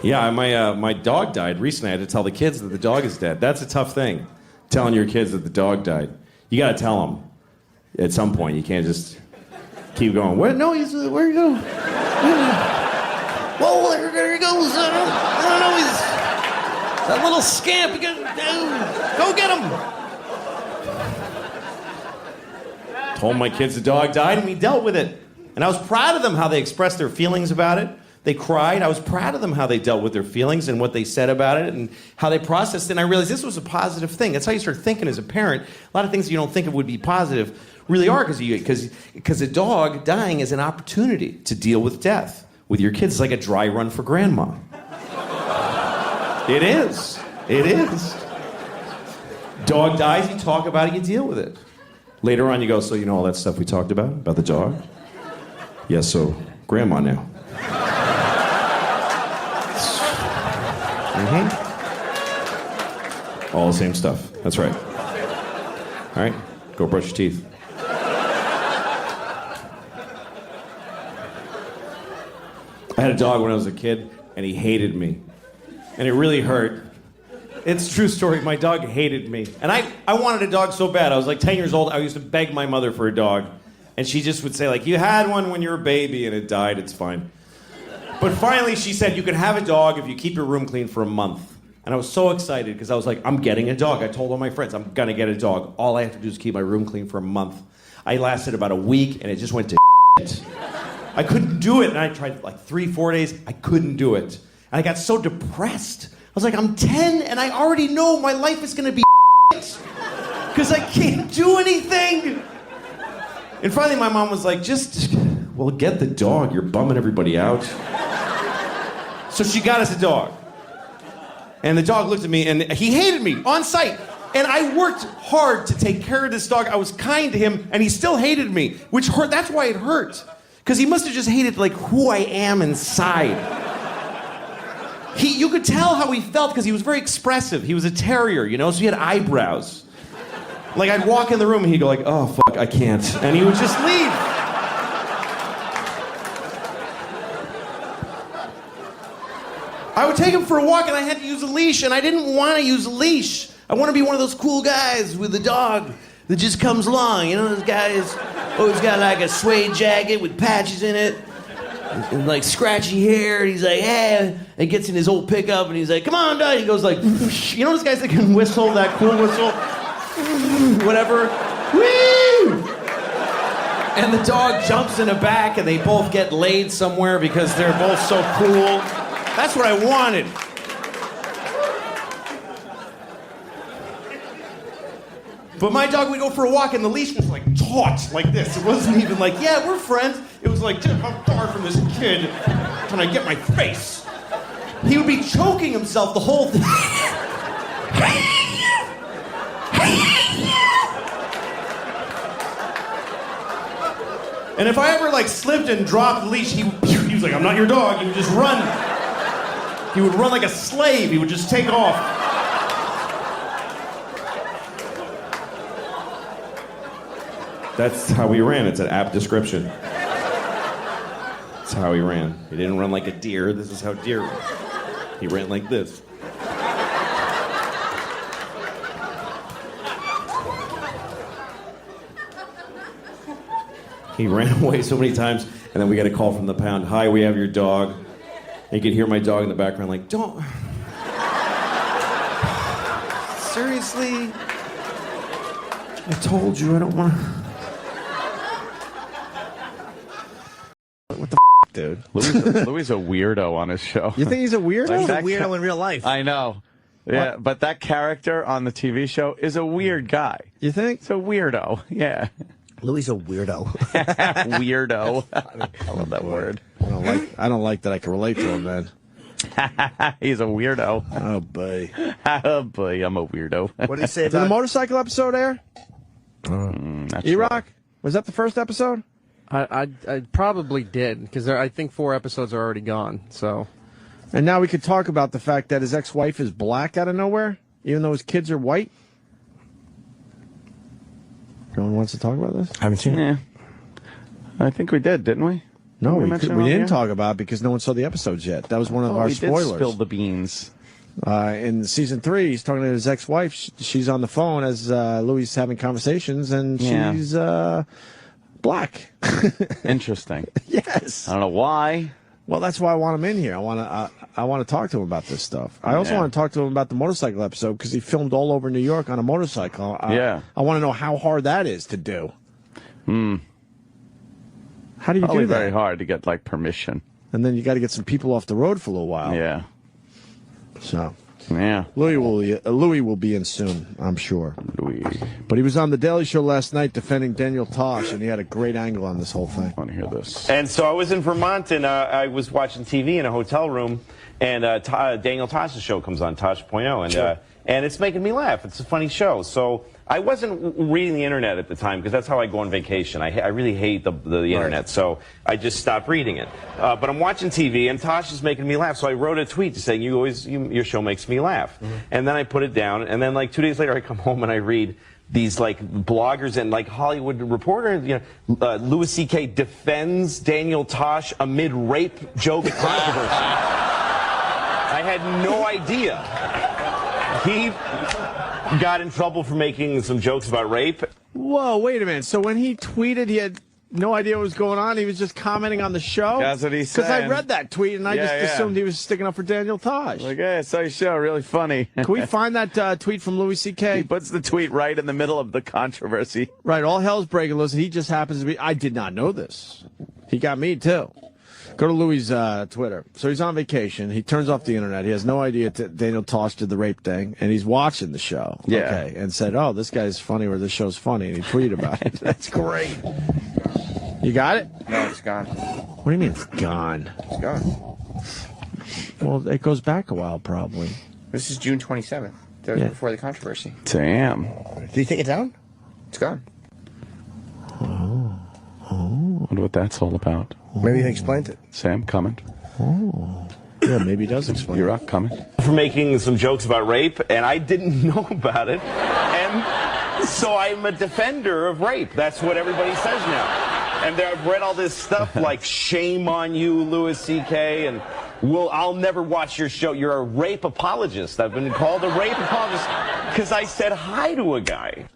Yeah, my dog died recently. I had to tell the kids that the dog is dead. That's a tough thing, telling your kids that the dog died. You got to tell them at some point. You can't just keep going. What? No, he's where you go? Well, there he goes. I don't know. He's that little scamp. You go get him. Told my kids the dog died, and we dealt with it. And I was proud of them how they expressed their feelings about it. They cried. I was proud of them how they dealt with their feelings and what they said about it and how they processed it. And I realized this was a positive thing. That's how you start thinking as a parent. A lot of things you don't think of would be positive really are because a dog dying is an opportunity to deal with death with your kids. It's like a dry run for grandma. It is. It is. Dog dies, you talk about it, you deal with it. Later on you go, so you know all that stuff we talked about the dog? Yes, so grandma now. Mm-hmm. All the same stuff. That's right. All right, go brush your teeth. I had a dog when I was a kid, and he hated me. And it really hurt. It's a true story. My dog hated me. And I wanted a dog so bad. I was like 10 years old. I used to beg my mother for a dog. And she just would say, like, you had one when you were a baby and it died. It's fine. But finally she said, you can have a dog if you keep your room clean for a month. And I was so excited because I was like, I'm getting a dog. I told all my friends, I'm going to get a dog. All I have to do is keep my room clean for a month. I lasted about a week and it just went to shit. I couldn't do it. And I tried like 3-4 days. I couldn't do it. And I got so depressed. I was like, I'm 10 and I already know my life is going to be shit because I can't do anything. And finally my mom was like, well, get the dog. You're bumming everybody out. So she got us a dog. And the dog looked at me and he hated me on sight. And I worked hard to take care of this dog. I was kind to him and he still hated me, which hurt. That's why it hurt. Because he must have just hated like who I am inside. You could tell how he felt because he was very expressive. He was a terrier, you know, so he had eyebrows. Like I'd walk in the room and he'd go like, oh, fuck, I can't. And he would just leave. I would take him for a walk and I had to use a leash and I didn't want to use a leash. I want to be one of those cool guys with a dog that just comes along. You know, those guys always got like a suede jacket with patches in it. And like scratchy hair, and he's like, hey, and gets in his old pickup, and he's like, come on, dog. He goes like, you know those guys that can whistle, that cool whistle? Whatever. Woo! And the dog jumps in the back, and they both get laid somewhere because they're both so cool. That's what I wanted. But my dog would go for a walk, and the leash was like taut, like this. It wasn't even like, yeah, we're friends. It was like, how far from this kid can I get my face? He would be choking himself the whole thing. And if I ever like slipped and dropped the leash, he was like, I'm not your dog. He would just run. He would run like a slave. He would just take off. That's how he ran. It's an apt description. That's how he ran. He didn't run like a deer. This is how deer ran. He ran like this. He ran away so many times, and then we got a call from the pound. Hi, we have your dog. And you could hear my dog in the background like, don't... Seriously? I told you I don't want to... What the dude? Louis a weirdo on his show. You think he's a weirdo? He's a weirdo in real life. I know. Yeah, What? but that character on the TV show is a weird guy. You think? It's a weirdo. Yeah. Louis a weirdo. Weirdo. I love that word. I don't like that I can relate to him, man. He's a weirdo. Oh, boy. Oh, boy, I'm a weirdo. What did he say Did the about... motorcycle episode air? E-Rock? Was that the first episode? I probably did, because I think 4 episodes are already gone, so... And now we could talk about the fact that his ex-wife is black out of nowhere, even though his kids are white. No one wants to talk about this? Haven't seen it. Yeah. I think we did, didn't we? No, Did we we mention it on didn't here? talk about it because no one saw the episodes yet. That was one of our we spoilers. did spill the beans. In season 3, he's talking to his ex-wife. She's on the phone as Louis is having conversations, and Yeah. she's black. Interesting. Yes. I don't know why. Well, that's why I want him in here. I want to talk to him about this stuff. I also Yeah. want to talk to him about the motorcycle episode because he filmed all over New York on a motorcycle. Yeah. I want to know how hard that is to do. How do you Probably do that? very hard to get like permission. And then you got to get some people off the road for a little while. Yeah. So Yeah. Louis will be in soon, I'm sure. Louis. But he was on the Daily Show last night defending Daniel Tosh, and he had a great angle on this whole thing. I want to hear this. And so I was in Vermont, and I was watching TV in a hotel room, and Daniel Tosh's show comes on, Tosh.0, and it's making me laugh. It's a funny show. So I wasn't reading the internet at the time because that's how I go on vacation. I really hate the internet, so I just stopped reading it. But I'm watching TV, and Tosh is making me laugh. So I wrote a tweet saying, your show makes me laugh. And then I put it down, and then like 2 days later, I come home and I read these like bloggers and like Hollywood Reporter, Louis C.K. defends Daniel Tosh amid rape joke controversy. I had no idea. He got in trouble for making some jokes about rape. Whoa, wait a minute. So when he tweeted, he had no idea what was going on? He was just commenting on the show? That's what he's Because I saying. read that tweet, and I just assumed he was sticking up for Daniel Tosh. Like, hey, I saw your show. Really funny. Can we find that tweet from Louis He C.K.? puts the tweet right in the middle of the controversy. Right, all hell's breaking loose, and he just happens to be... I did not know this. He got me, too. Go to Louis' Twitter. So he's on vacation. He turns off the internet. He has no idea Daniel Tosh did the rape thing, and he's watching the show. Yeah. Okay, and said, oh, this guy's funny, or this show's funny, and he tweeted about it. That's great. You got it? No, it's gone. What do you mean it's gone? It's gone. Well, it goes back a while, probably. This is June 27th. That was Yeah. before the controversy. Damn. Did you take it down? It's gone. Wonder what that's all about. Maybe he explained it. Sam, comment. Yeah, maybe he does explain. You're up, comment. For making some jokes about rape, and I didn't know about it. And so I'm a defender of rape. That's what everybody says now. And I've read all this stuff like, shame on you, Louis C.K., and I'll never watch your show. You're a rape apologist. I've been called a rape apologist because I said hi to a guy.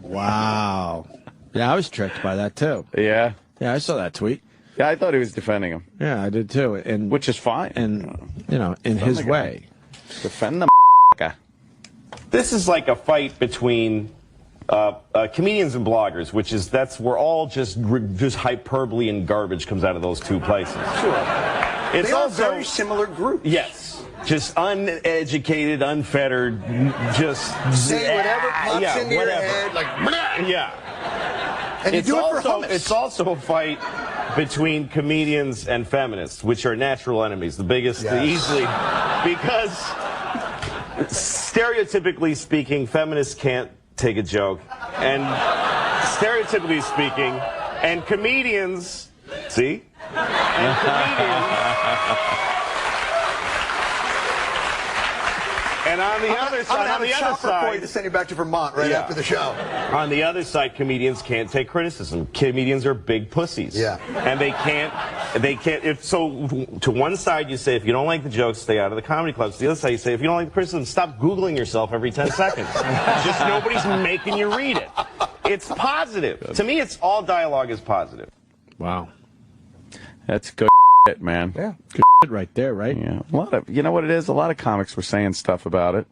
Wow. Yeah, I was tricked by that, too. Yeah. Yeah, I saw that tweet. Yeah, I thought he was defending him, Yeah, I did, too. And which is fine. and in his the guy. way. Defend the guy. This is like a fight between comedians and bloggers, that's where all just hyperbole and garbage comes out of those two places. Sure. It's They are also very similar groups. yes, just uneducated, unfettered, just Say whatever pops yeah, into whatever. your head, like, "Bleh." Yeah. And you do it for hummus. It's also a fight between comedians and feminists, which are natural enemies. The biggest, easily, because stereotypically speaking, feminists can't take a joke, and stereotypically speaking, and comedians, see, and comedians. And on the other side, I'm gonna have a chopper for you to send you back to Vermont right after the show. On the other side, comedians can't take criticism. Comedians are big pussies. Yeah. And they can't, so to one side you say, if you don't like the jokes, stay out of the comedy clubs. To the other side you say, if you don't like the criticism, stop Googling yourself every 10 seconds. Just nobody's making you read it. It's positive. Good. To me, it's all dialogue is positive. Wow. That's good shit, man. Yeah. Good shit right there, right? Yeah. You know what it is? A lot of comics were saying stuff about it,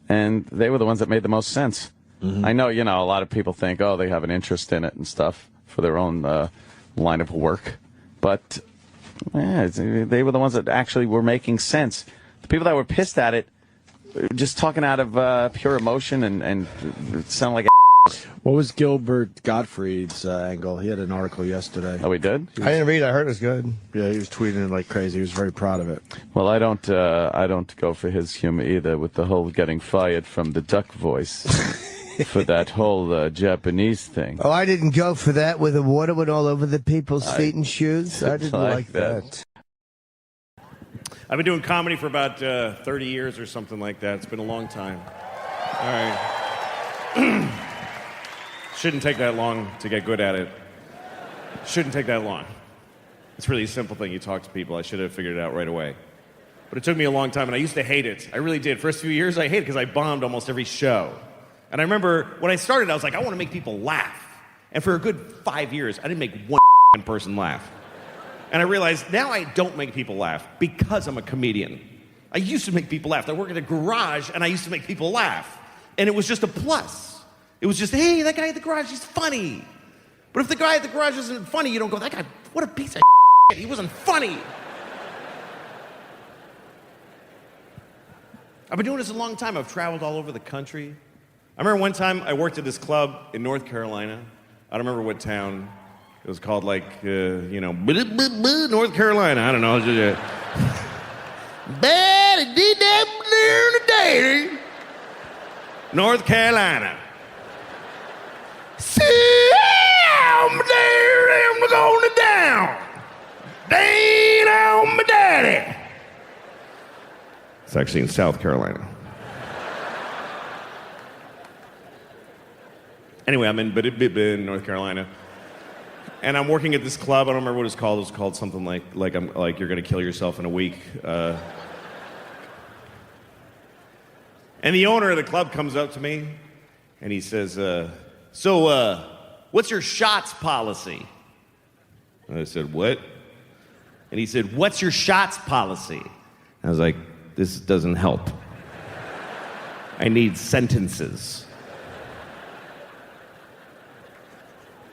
and they were the ones that made the most sense. Mm-hmm. I know, a lot of people think, oh, they have an interest in it and stuff for their own line of work. But they were the ones that actually were making sense. The people that were pissed at it, just talking out of pure emotion and sound like What was Gilbert Gottfried's angle? He had an article yesterday. Oh, we did? I didn't read it. I heard it was good. Yeah, he was tweeting it like crazy. He was very proud of it. Well, I don't go for his humor either with the whole getting fired from the duck voice for that whole Japanese thing. Oh, I didn't go for that where the water went all over the people's feet and shoes. I didn't like that. I've been doing comedy for about 30 years or something like that. It's been a long time. All right. Shouldn't take that long to get good at it. Shouldn't take that long. It's really a simple thing. You talk to people. I should have figured it out right away. But it took me a long time, and I used to hate it. I really did. First few years, I hated it because I bombed almost every show. And I remember when I started, I was like, I want to make people laugh. And for a good 5 years, I didn't make one person laugh. And I realized now I don't make people laugh because I'm a comedian. I used to make people laugh. I work at a garage, and I used to make people laugh. And it was just a plus. It was just, hey, that guy at the garage, he's funny. But if the guy at the garage isn't funny, you don't go, that guy, what a piece of shit. He wasn't funny. I've been doing this a long time. I've traveled all over the country. I remember one time I worked at this club in North Carolina. I don't remember what town. It was called like, North Carolina. I don't know. North Carolina. I'm going down. Down my daddy. It's actually in South Carolina. Anyway, I'm in North Carolina, and I'm working at this club. I don't remember what it's called. It was called something like you're gonna kill yourself in a week. And the owner of the club comes up to me, and he says, "So, what's your shots policy?" And I said, "What?" And he said, "What's your shots policy?" I was like, this doesn't help. I need sentences.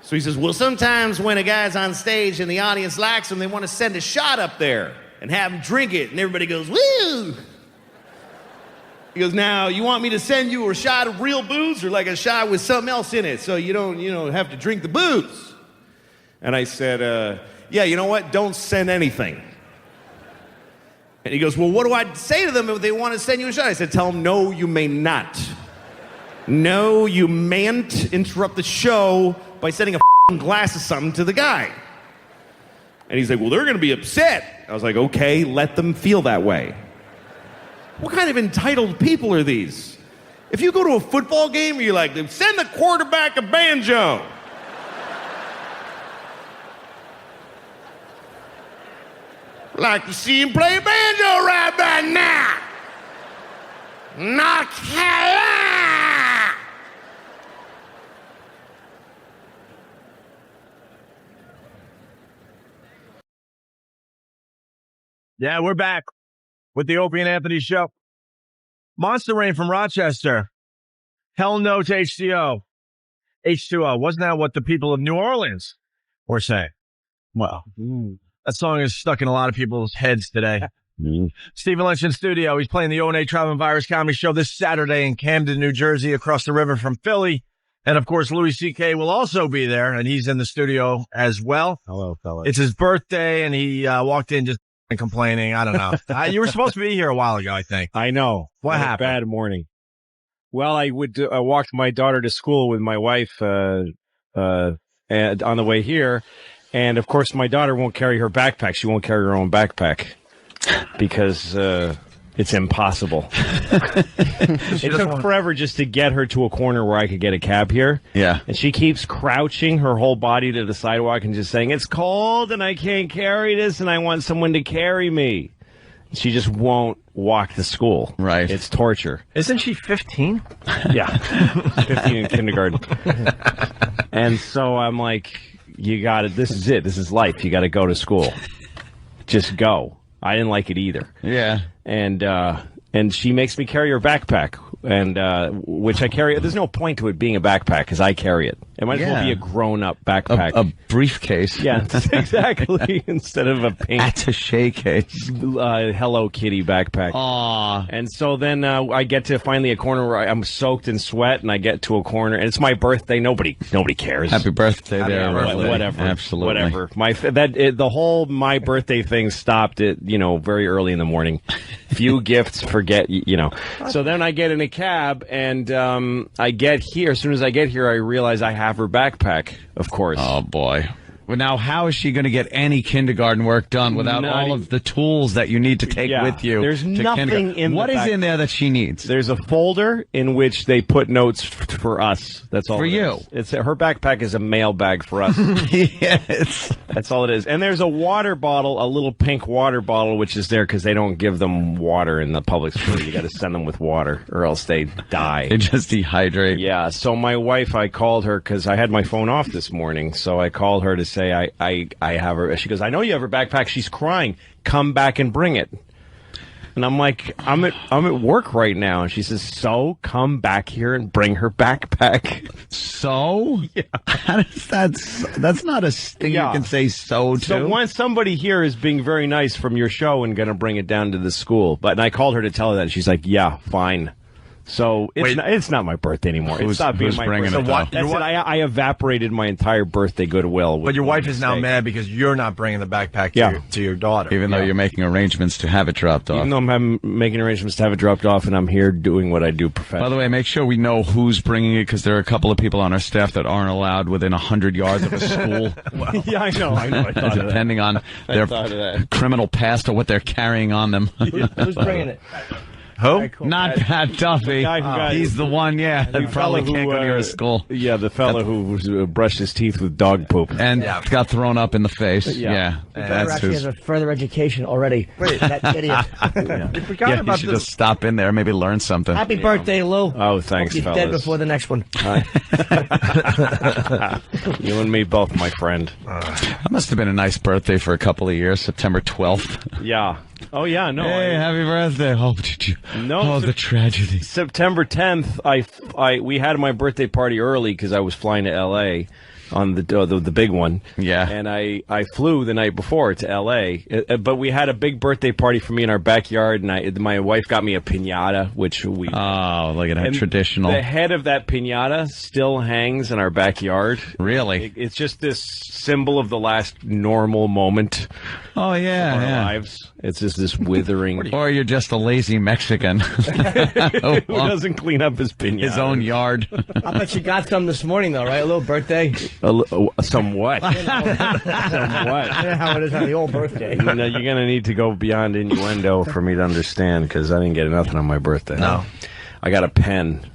So he says, well, sometimes when a guy's on stage and the audience likes him, they want to send a shot up there and have him drink it, and everybody goes, woo! He goes, now, you want me to send you a shot of real booze or like a shot with something else in it so you don't, have to drink the booze? And I said, yeah, you know what? Don't send anything. And he goes, well, what do I say to them if they want to send you a shot? I said, tell them, no, you may not. No, you mayn't interrupt the show by sending a glass of something to the guy. And he's like, well, they're going to be upset. I was like, okay, let them feel that way. What kind of entitled people are these? If you go to a football game, you're like, send the quarterback a banjo. Like to see him play banjo right about now. North Carolina. Yeah, we're back with the Opie and Anthony Show. Monster Rain from Rochester. Hell no to HCO. H2O. Wasn't that what the people of New Orleans were saying? Well, that song is stuck in a lot of people's heads today. Stephen Lynch in studio. He's playing the O&A Traveling Virus Comedy Show this Saturday in Camden, New Jersey, across the river from Philly. And, of course, Louis C.K. will also be there, and he's in the studio as well. Hello, fellas. It's his birthday, and he walked in just complaining. I don't know. You were supposed to be here a while ago, I think. I know. What happened? Bad morning. Well, I would walk my daughter to school with my wife and on the way here. And, of course, my daughter won't carry her backpack. She won't carry her own backpack because it's impossible. It took forever just to get her to a corner where I could get a cab here. Yeah. And she keeps crouching her whole body to the sidewalk and just saying, it's cold and I can't carry this and I want someone to carry me. She just won't walk to school. Right. It's torture. Isn't she 15? Yeah. 15 in kindergarten. And so I'm like, you got it. This is it. This is life. You got to go to school. Just go. I didn't like it either. Yeah. And she makes me carry her backpack, and which I carry. There's no point to it being a backpack because I carry it. It might as well be a grown-up backpack. A briefcase. Yeah, exactly. Instead of a pink attaché case. Hello Kitty backpack. Aww. And so then I get to finally a corner where I'm soaked in sweat, and I get to a corner, and it's my birthday. Nobody cares. Happy birthday there. Whatever. Absolutely. Whatever. The whole my birthday thing stopped at very early in the morning. Few gifts, forget. So then I get in a cab, and I get here. As soon as I get here, I realize I have her backpack, of course. Oh, boy. Now, how is she going to get any kindergarten work done without all of the tools that you need to take with you? There's nothing in What is in there that she needs? There's a folder in which they put notes for us. That's all. For you. It's her backpack is a mail bag for us. Yes. That's all it is. And there's a water bottle, a little pink water bottle, which is there because they don't give them water in the public school. You got to send them with water, or else they die. They just dehydrate. Yeah. So my wife, I called her because I had my phone off this morning. So I called her to say I have her. She goes, I know you have her backpack. She's crying. Come back and bring it. And I'm like, I'm at work right now. And she says, so come back here and bring her backpack. So? Yeah. That's not a thing you can say so to. So once somebody here is being very nice from your show and going to bring it down to the school. And I called her to tell her that. She's like, yeah, fine. So it's not my birthday anymore. It's not being my birthday. So what? That's it. I evaporated my entire birthday goodwill. But your wife is now mad because you're not bringing the backpack to your daughter. Even though you're making arrangements to have it dropped off. Even though I'm making arrangements to have it dropped off, and I'm here doing what I do professionally. By the way, make sure we know who's bringing it, because there are a couple of people on our staff that aren't allowed within 100 yards of a school. Yeah, I know. I thought depending on their criminal past or what they're carrying on them. Who's bringing it? Who? Cool. Not Pat Duffy. He's the one, the probably can't go to your school. Yeah, the fellow who brushed his teeth with dog poop. And got thrown up in the face. Yeah. That's actually has a further education already. Wait. That idiot. You should just stop in there, maybe learn something. Happy birthday, Lou. Oh, thanks, Hope you're dead before the next one. You and me both, my friend. That must have been a nice birthday for a couple of years, September 12th. Yeah. Oh, yeah, no. Hey, happy birthday. Oh, did you? No. Oh, the tragedy. September 10th, we had my birthday party early because I was flying to L.A. on the big one. Yeah. And I flew the night before to L.A., but we had a big birthday party for me in our backyard, and my wife got me a piñata, which we... Oh, look at that, traditional. The head of that piñata still hangs in our backyard. Really? It's just this symbol of the last normal moment. Oh, yeah, of our lives. It's just this withering... Or you're just a lazy Mexican. Who doesn't clean up his piñata. His own yard. I bet you got some this morning, though, right? A little birthday? Somewhat. Somewhat. How it is on the old birthday. You're going to need to go beyond innuendo for me to understand, because I didn't get nothing on my birthday. No. I got a pen.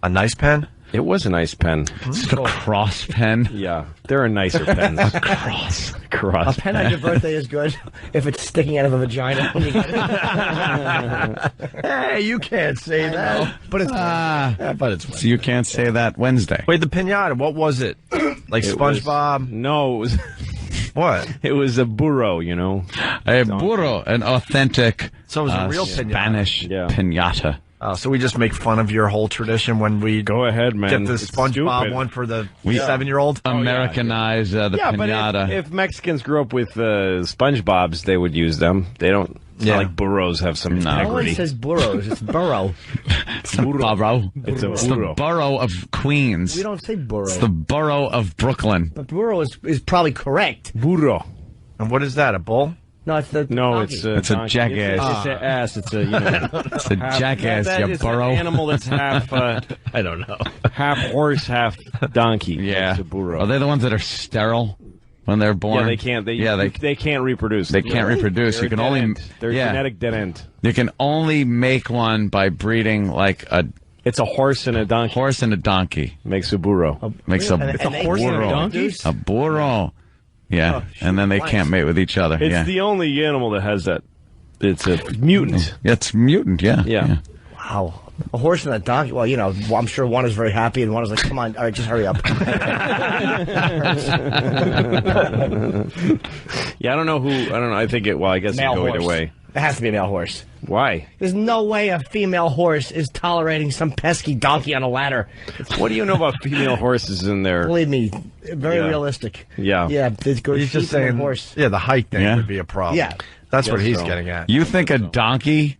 A nice pen? It was a nice pen. It's a cross pen. Yeah, there are nicer pens. A cross. A pen on your birthday is good if it's sticking out of a vagina. When you get it. Hey, you can't say that. But it's Wednesday. So you can't say that Wednesday. Wait, the piñata, what was it? Like SpongeBob? No, it was... What? It was a burro, you know. A burro, an authentic so it was a real Spanish piñata. So we just make fun of your whole tradition when we go ahead, man. Get the SpongeBob one for the 7-year-old. Americanize the piñata. But if Mexicans grew up with SpongeBob's, they would use them. They don't. It's not like burros have some integrity. No one says burros. It's burro. It's a burro. It's the borough of Queens. We don't say burro. It's the borough of Brooklyn. But burro is probably correct. Burro. And what is that? A bull? No, it's the donkey. It's a jackass. It's an ass. It's a it's a jackass. You burro. It's an animal that's half. I don't know. Half horse, half donkey. Yeah. It's a burro. Are they the ones that are sterile when they're born? Yeah, they can't. They can't reproduce. They can't reproduce. They're you can only. They're genetic dead end. You can only make one by breeding like a. It's a horse and a donkey. Horse and a donkey makes a burro. Makes a. It's a horse and a donkey. A burro. Yeah, and then they can't mate with each other. It's the only animal that has that. It's a mutant. It's mutant, yeah. Wow. A horse and a donkey. Well, I'm sure one is very happy and one is like, come on, all right, just hurry up. Yeah, I don't know. I think it, I guess it male go horse. either way. It has to be a male horse. Why? There's no way a female horse is tolerating some pesky donkey on a ladder. What do you know about female horses in there? Believe me, very realistic. Yeah. Yeah, he's just saying horse. Yeah, the height thing would be a problem. Yeah. That's what he's getting at. You think a donkey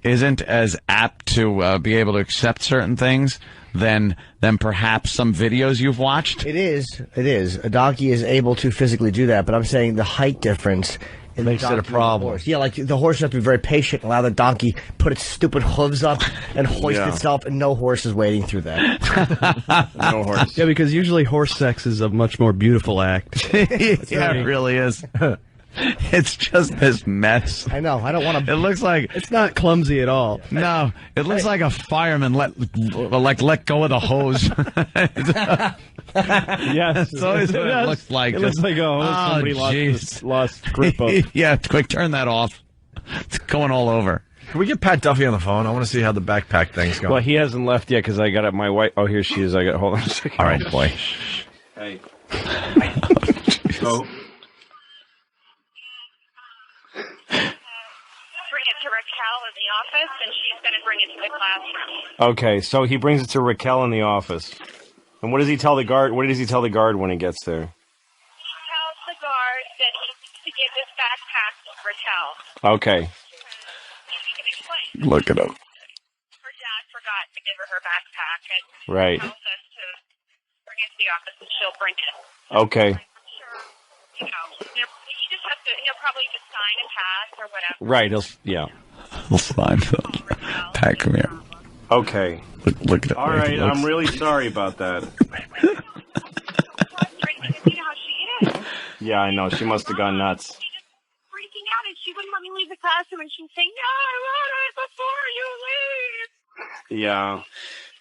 isn't as apt to be able to accept certain things than perhaps some videos you've watched? It is. A donkey is able to physically do that, but I'm saying the height difference in Makes the it a donkey and the problem. horse. Yeah, like the horse has to be very patient, allow the donkey put its stupid hooves up and hoist itself, and no horse is waiting through that. No horse. Yeah, because usually horse sex is a much more beautiful act. Yeah, it really is. It's just this mess. I know. I don't want to. It looks like It's not clumsy at all. no. It looks like a fireman let go of the hose. Yes. That's always what it looks like. It looks like somebody lost grip of. Yeah, quick, turn that off. It's going all over. Can we get Pat Duffy on the phone? I want to see how the backpack thing's going. Well, he hasn't left yet because I got my wife. Oh, here she is. Hold on a second. All right, boy. Hey. Oh. Bring it to Raquel in the office, and she's going to bring it to the classroom. Okay, so he brings it to Raquel in the office. And what does he tell the guard? What does he tell the guard when he gets there? He tells the guard that he needs to give this backpack to Raquel. Okay. He can explain. Look at him. Her dad forgot to give her her backpack, and Right. tells us to bring it to the office, and she'll bring it. Okay. Sure, he just has to. He'll probably just sign and pass or whatever. Right. Yeah. Let's find him. Pat, come here. Okay. Look at it. All right. I'm really sorry about that. You know how she is. Yeah, I know. She must have gone nuts. She's just freaking out, and she wouldn't let me leave the classroom, and she'd say, "No, I want it before you leave." Yeah.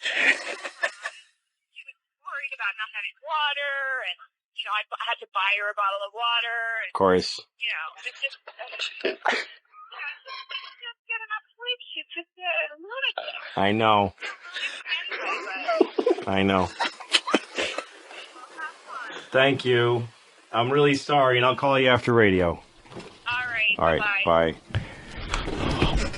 She was worried about not having water, and I had to buy her a bottle of water. And, Of course. It's just just get enough sleep. She's just a lunatic. I know. I know. Thank you. I'm really sorry, and I'll call you after radio. All right. Bye.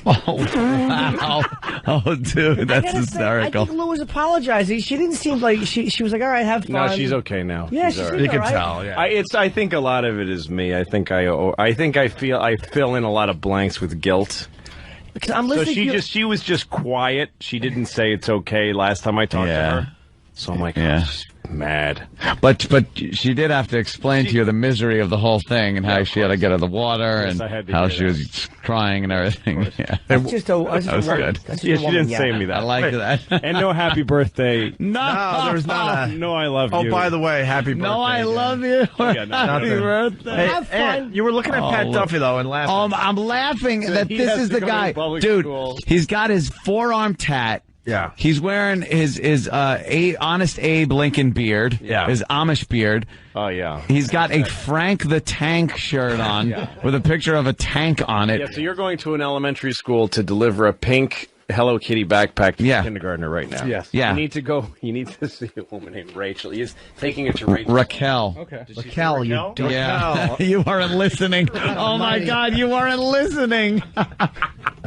Oh, wow. Oh, dude, that's I hysterical. think Lou was apologizing. She didn't seem like she was like, all right, have fun. No, she's okay now. Yeah, she's all she's right. You can all right. tell, yeah. I think a lot of it is me. I think I fill in a lot of blanks with guilt. Because I'm So listening. she was just quiet. She didn't say it's okay last time I talked to her. So I'm like, Yeah. she's mad. But she did have to explain to you the misery of the whole thing and how she had to get her the water Yes, and I had to how hear she that. was crying and everything. Yeah. That's just a was good. that's just Yeah, a she woman didn't say yelling. me that. I like that. And no happy birthday. No, there was not a. No, I love Oh, you. by the way, happy birthday. No, I love you. Yeah, no, Happy nothing. birthday. Hey, Have fun. Ed, you were looking at Pat Oh, Duffy, though, and laughing. I'm laughing that he this has is to the go to guy. public Dude, school. he's got his forearm tat. Yeah. He's wearing his Honest Abe Lincoln beard. Yeah. His Amish beard. Oh, yeah. He's got a Frank the Tank shirt on with a picture of a tank on it. Yeah, so you're going to an elementary school to deliver a pink Hello Kitty backpack to the kindergartner right now. Yes. Yeah. You need to see a woman named Rachel. He's taking it to Rachel. Raquel. Okay. Raquel, you don't. Yeah. You weren't listening. Oh, my God, you weren't listening.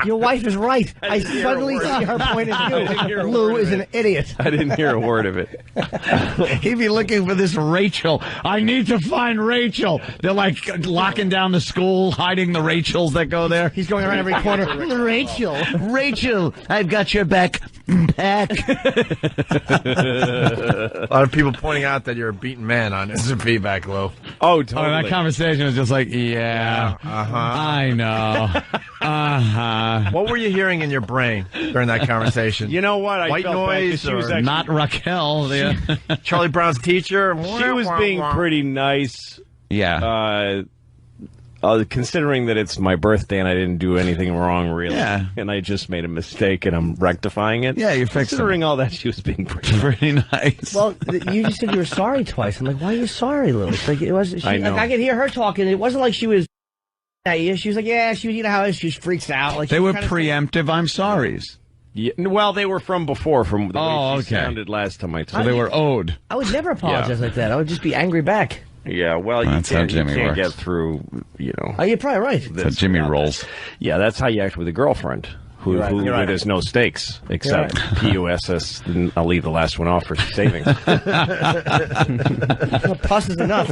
Your wife is right. I suddenly see her point of view. Lou is an idiot. I didn't hear a word of it. He'd be looking for this Rachel. I need to find Rachel. They're like locking down the school, hiding the Rachels that go there. He's going around every corner. Rachel. Rachel, I've got your back. A lot of people pointing out that you're a beaten man on S&P back low. Oh, Oh, totally. that conversation was just like, yeah, I know. What were you hearing in your brain during that conversation? You know what? I White felt bad 'cause noise she was or actually, Not Raquel. Charlie Brown's teacher? she was being pretty nice. Yeah. Considering that it's my birthday and I didn't do anything wrong, really. Yeah. And I just made a mistake and I'm rectifying it. Yeah, you're fixing Considering all that, she was being pretty Pretty nice. Well, you just said you were sorry twice. I'm like, why are you sorry, Lou? It's like it was. I know. Like, I could hear her talking. It wasn't like she was. She was like, yeah, she was. You know how she freaks out. Like they she were kinda- preemptive I'm sorries. Yeah, well, they were from before, from the way she okay. sounded last time I So talked. they were owed. I would never apologize like that. I would just be angry back. Yeah, well, That's how you Jimmy can't works. get through, Oh, you're probably right. So Jimmy rolls. Yeah, that's how you act with a girlfund. Who You're right. there's no stakes except PUSS. And I'll leave the last one off for savings. Plus is enough.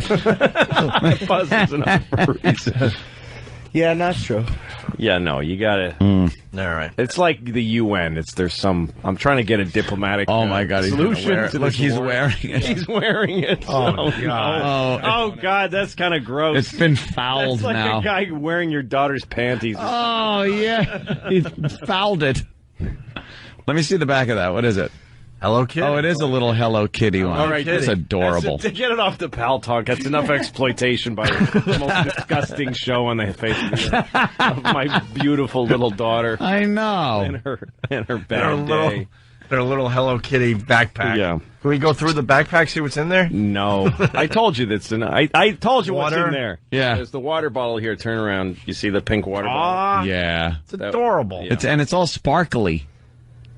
Buzz is enough for a reason. Yeah, that's true. Yeah, no, you gotta. All right. It's like the UN. I'm trying to get a diplomatic. Oh my God! Solution. Look, he's wearing it. He's wearing it. Oh God! Oh God, that's kind of gross. It's been fouled That's like now. a guy wearing your daughter's panties. Oh yeah, he fouled it. Let me see the back of that. What is it? Hello Kitty. Oh, it is a little Hello Kitty one. All right, it's adorable. To get it off the pal talk, that's enough exploitation by the most disgusting show on the face of the earth of my beautiful little daughter I know. and her bad day. Their little Hello Kitty backpack. Yeah. Can we go through the backpack, see what's in there? No, I told you that's I told you Water? what's in there. Yeah. There's the water bottle here. Turn around. You see the pink water bottle? Yeah. It's adorable. Yeah. It's all sparkly.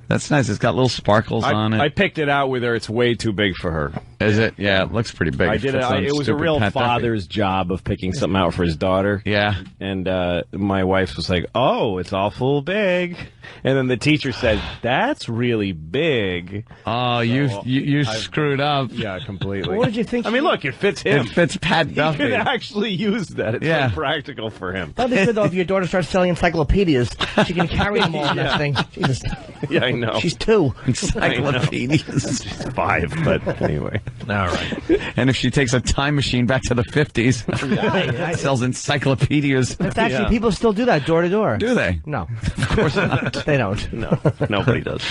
That's nice. It's got little sparkles on it. I picked it out with her. It's way too big for her. Is it? Yeah, it looks pretty big. I did it. It was a real father's job of picking something out for his daughter. Yeah. And my wife was like, "Oh, it's awful big," and then the teacher said, "That's really big." Oh, you screwed up. Yeah, completely. What did you think? I mean, look, it fits him. It fits Pat He Duffy. could actually use that. It's Yeah. practical for him. That'd be good though if your daughter starts selling encyclopedias. She can carry them all on that thing. Jesus. Yeah, I know. She's 2. Encyclopedias. 5, but anyway. All right. And if she takes a time machine back to the 50s, sells encyclopedias. It's actually, people still do that door to door. Do they? No. Of course not. They don't. No, nobody does.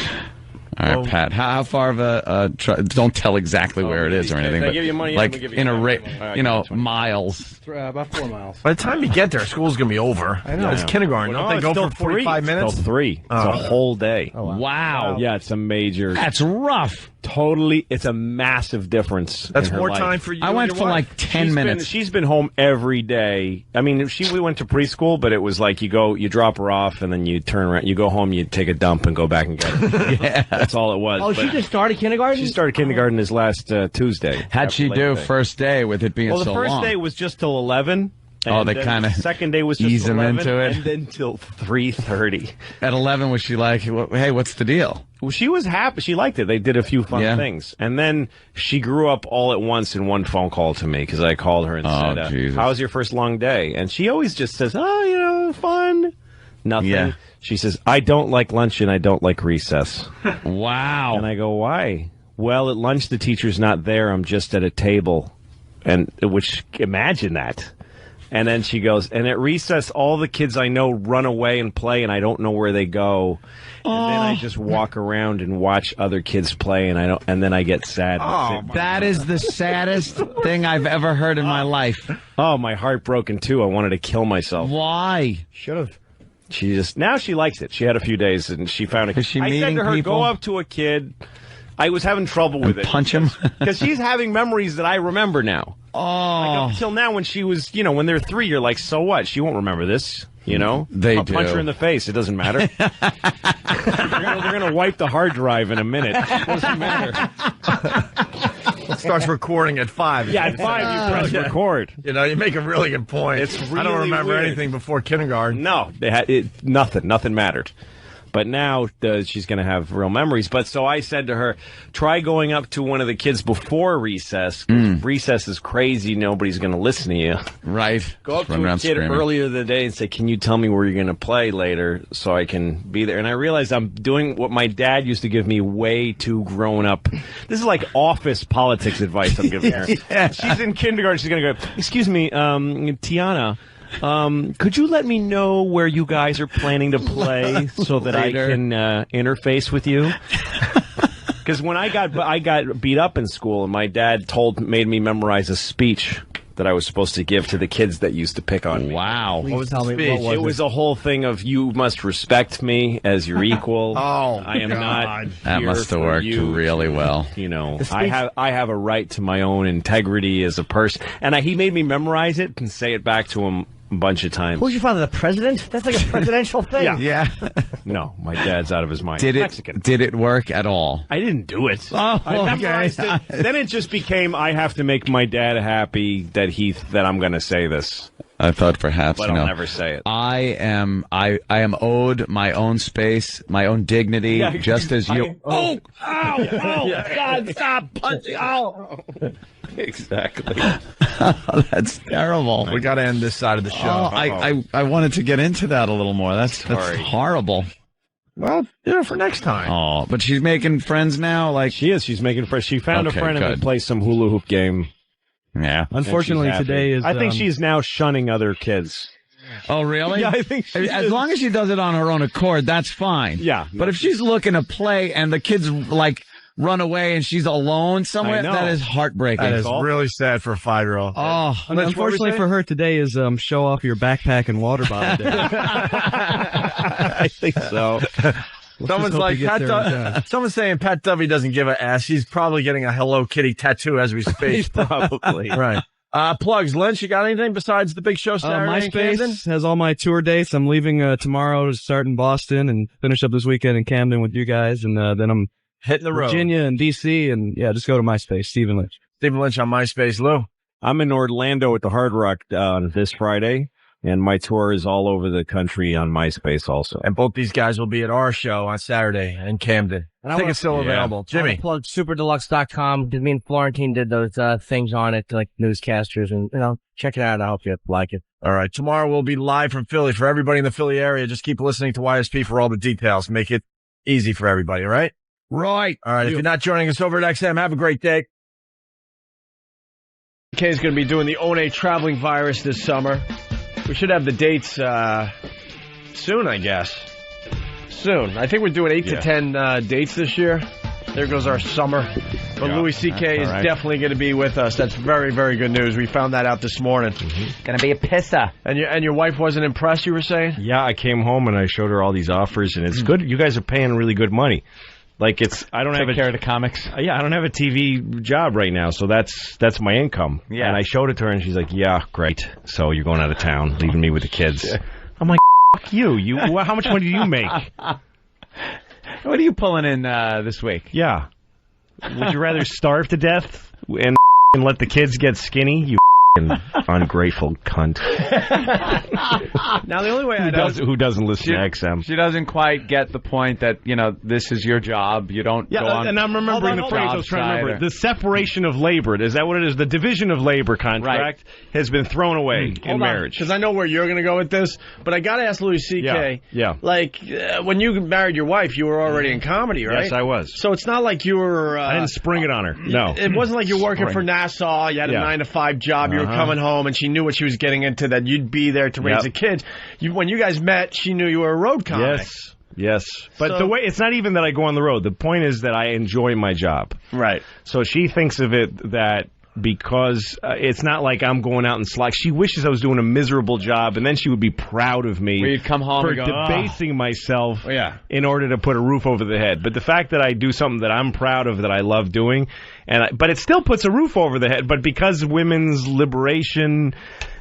All right, Pat. How far of a? Don't tell exactly where it is or anything. Can I But give you money? like I'm gonna give you in a money. miles. About 4 miles. By the time you get there, school's gonna be over. I know. It's kindergarten. Well, Don't they go it's for still 45 minutes? Till 3. It's a whole day. Oh, Wow. Yeah, it's a major. That's rough. Totally, it's a massive difference. That's in her more life. time for you. I and went your for wife. like 10 minutes. She's been home every day. I mean, we went to preschool, but it was like you drop her off, and then you turn around, you go home, you take a dump, and go back and get her. Yeah. That's all it was. Oh, she But just started kindergarten? she started kindergarten this last Tuesday. How'd she after do Labor Day. first day with it being Well, the so first long? day was just till 11. Oh, they then kinda the second day was just ease 'em 11, into it. and then till 3:30. At 11, was she like, hey, what's the deal? Well, she was happy. She liked it. They did a few fun things. And then she grew up all at once in one phone call to me because I called her and said, Jesus. how was your first long day? And she always just says, fun. Nothing. Yeah. She says, I don't like lunch and I don't like recess. Wow. And I go, why? Well, at lunch the teacher's not there. I'm just at a table. And which, imagine that. And then she goes, and at recess, all the kids I know run away and play, and I don't know where they go. And then I just walk around and watch other kids play, and then I get sad. That is the saddest thing I've ever heard in my life. Oh, my heart broken too. I wanted to kill myself. Why? Should have. Now she likes it. She had a few days, and she found it. Is she I said meeting to her, people? go up to a kid. I was having trouble with it. Punch him? Because she's having memories that I remember now. Oh. Like up until now, when she was, when they're 3, you're like, so what? She won't remember this, They I'll do. punch her in the face. It doesn't matter. They're gonna wipe the hard drive in a minute. It doesn't matter. It starts recording at 5. Yeah, at 5 you press record. You make a really good point. It's I don't really remember weird. anything before kindergarten. No, they had nothing mattered. But now she's going to have real memories. But so I said to her, try going up to one of the kids before recess. Recess is crazy. Nobody's going to listen to you. Right. Go up Just run to a around kid screaming. earlier in the day and say, can you tell me where you're going to play later so I can be there? And I realized I'm doing what my dad used to give me way too grown up. This is like office politics advice I'm giving her. Yeah. She's in kindergarten. She's going to go, excuse me, Tiana. Could you let me know where you guys are planning to play so that Later. I can interface with you? Because when I got beat up in school, and my dad made me memorize a speech that I was supposed to give to the kids that used to pick on me. Wow. It was a whole thing of you must respect me as your equal. I am not. That here must have for worked you. really well. I have a right to my own integrity as a person, and he made me memorize it and say it back to him a bunch of times. Who's your father, the president? That's like a presidential thing. Yeah. No, my dad's out of his mind. Did Mexican. it work at all? I didn't do it. Oh, I memorized okay. it. Then it just became I have to make my dad happy that I'm going to say this. I thought perhaps, But I'll never say it. I am owed my own space, my own dignity, just as you. Oh, God, stop punching. Oh. Exactly. That's terrible. We got to end this side of the show. I wanted to get into that a little more. That's horrible. Well, for next time. Oh, but she's making friends now. Like she is. She's making friends. She found a friend and they play some hula hoop game. Yeah. Unfortunately, today is. I think she's now shunning other kids. Oh, really? Yeah, I think she as long as she does it on her own accord, that's fine. Yeah. But if she's looking to play and the kids like run away and she's alone somewhere, that is heartbreaking. That is really sad for a 5-year-old. Oh, unfortunately for her, today is show off your backpack and water bottle day. I think so. Someone's like, someone's saying Pat Dovey doesn't give a ass. He's probably getting a Hello Kitty tattoo as we speak. Probably. Right. Plugs, Lynch, you got anything besides the big show Saturday in Camden? MySpace has all my tour dates. I'm leaving tomorrow to start in Boston and finish up this weekend in Camden with you guys. And then I'm hitting the road. Virginia and D.C. And, just go to MySpace. Stephen Lynch. Stephen Lynch on MySpace. Lou? I'm in Orlando at the Hard Rock this Friday. And my tour is all over the country on MySpace also. And both these guys will be at our show on Saturday in Camden. I think it's still available. Jimmy. Plug superdeluxe.com. Me and Florentine did those things on it, like newscasters, and check it out. I hope you like it. All right. Tomorrow we'll be live from Philly. For everybody in the Philly area, just keep listening to YSP for all the details. Make it easy for everybody, all right? Right. All right. If you're not joining us over at XM, have a great day. K is going to be doing the One traveling virus this summer. We should have the dates soon, I guess. Soon. I think we're doing 8 to 10 dates this year. There goes our summer. But Louis C.K. is definitely going to be with us. That's very, very good news. We found that out this morning. Gonna be a pisser. And your wife wasn't impressed, you were saying? Yeah, I came home and I showed her all these offers, and it's good. You guys are paying really good money. Like I don't have care of the comics. Yeah, I don't have a TV job right now, so that's my income. Yeah. And I showed it to her, and she's like, "Yeah, great. So you're going out of town, leaving me with the kids." I'm like, "Fuck you! How much money do you make?" What are you pulling in this week? Yeah. Would you rather starve to death and let the kids get skinny? You ungrateful cunt. Now the only way who doesn't listen to XM? She doesn't quite get the point that this is your job. You don't go on. And I'm remembering the phrase I was trying to remember. The separation of labor. Is that what it is? The division of labor contract has been thrown away in marriage. Because I know where you're going to go with this, but I got to ask Louis C.K. Yeah. Like when you married your wife, you were already in comedy, right? Yes, I was. So it's not like you were. I didn't spring it on her. No. It wasn't like you're working for Nassau. You had a 9-to-5 job. You were coming home, and she knew what she was getting into. That you'd be there to raise the kids. When you guys met, she knew you were a road comic. Yes. But the way it's not even that I go on the road. The point is that I enjoy my job. Right. So she thinks of it that because it's not like I'm going out and slack. She wishes I was doing a miserable job, and then she would be proud of me. Where you'd come home for and go, debasing myself in order to put a roof over the head. But the fact that I do something that I'm proud of, that I love doing, but it still puts a roof over the head. But because women's liberation,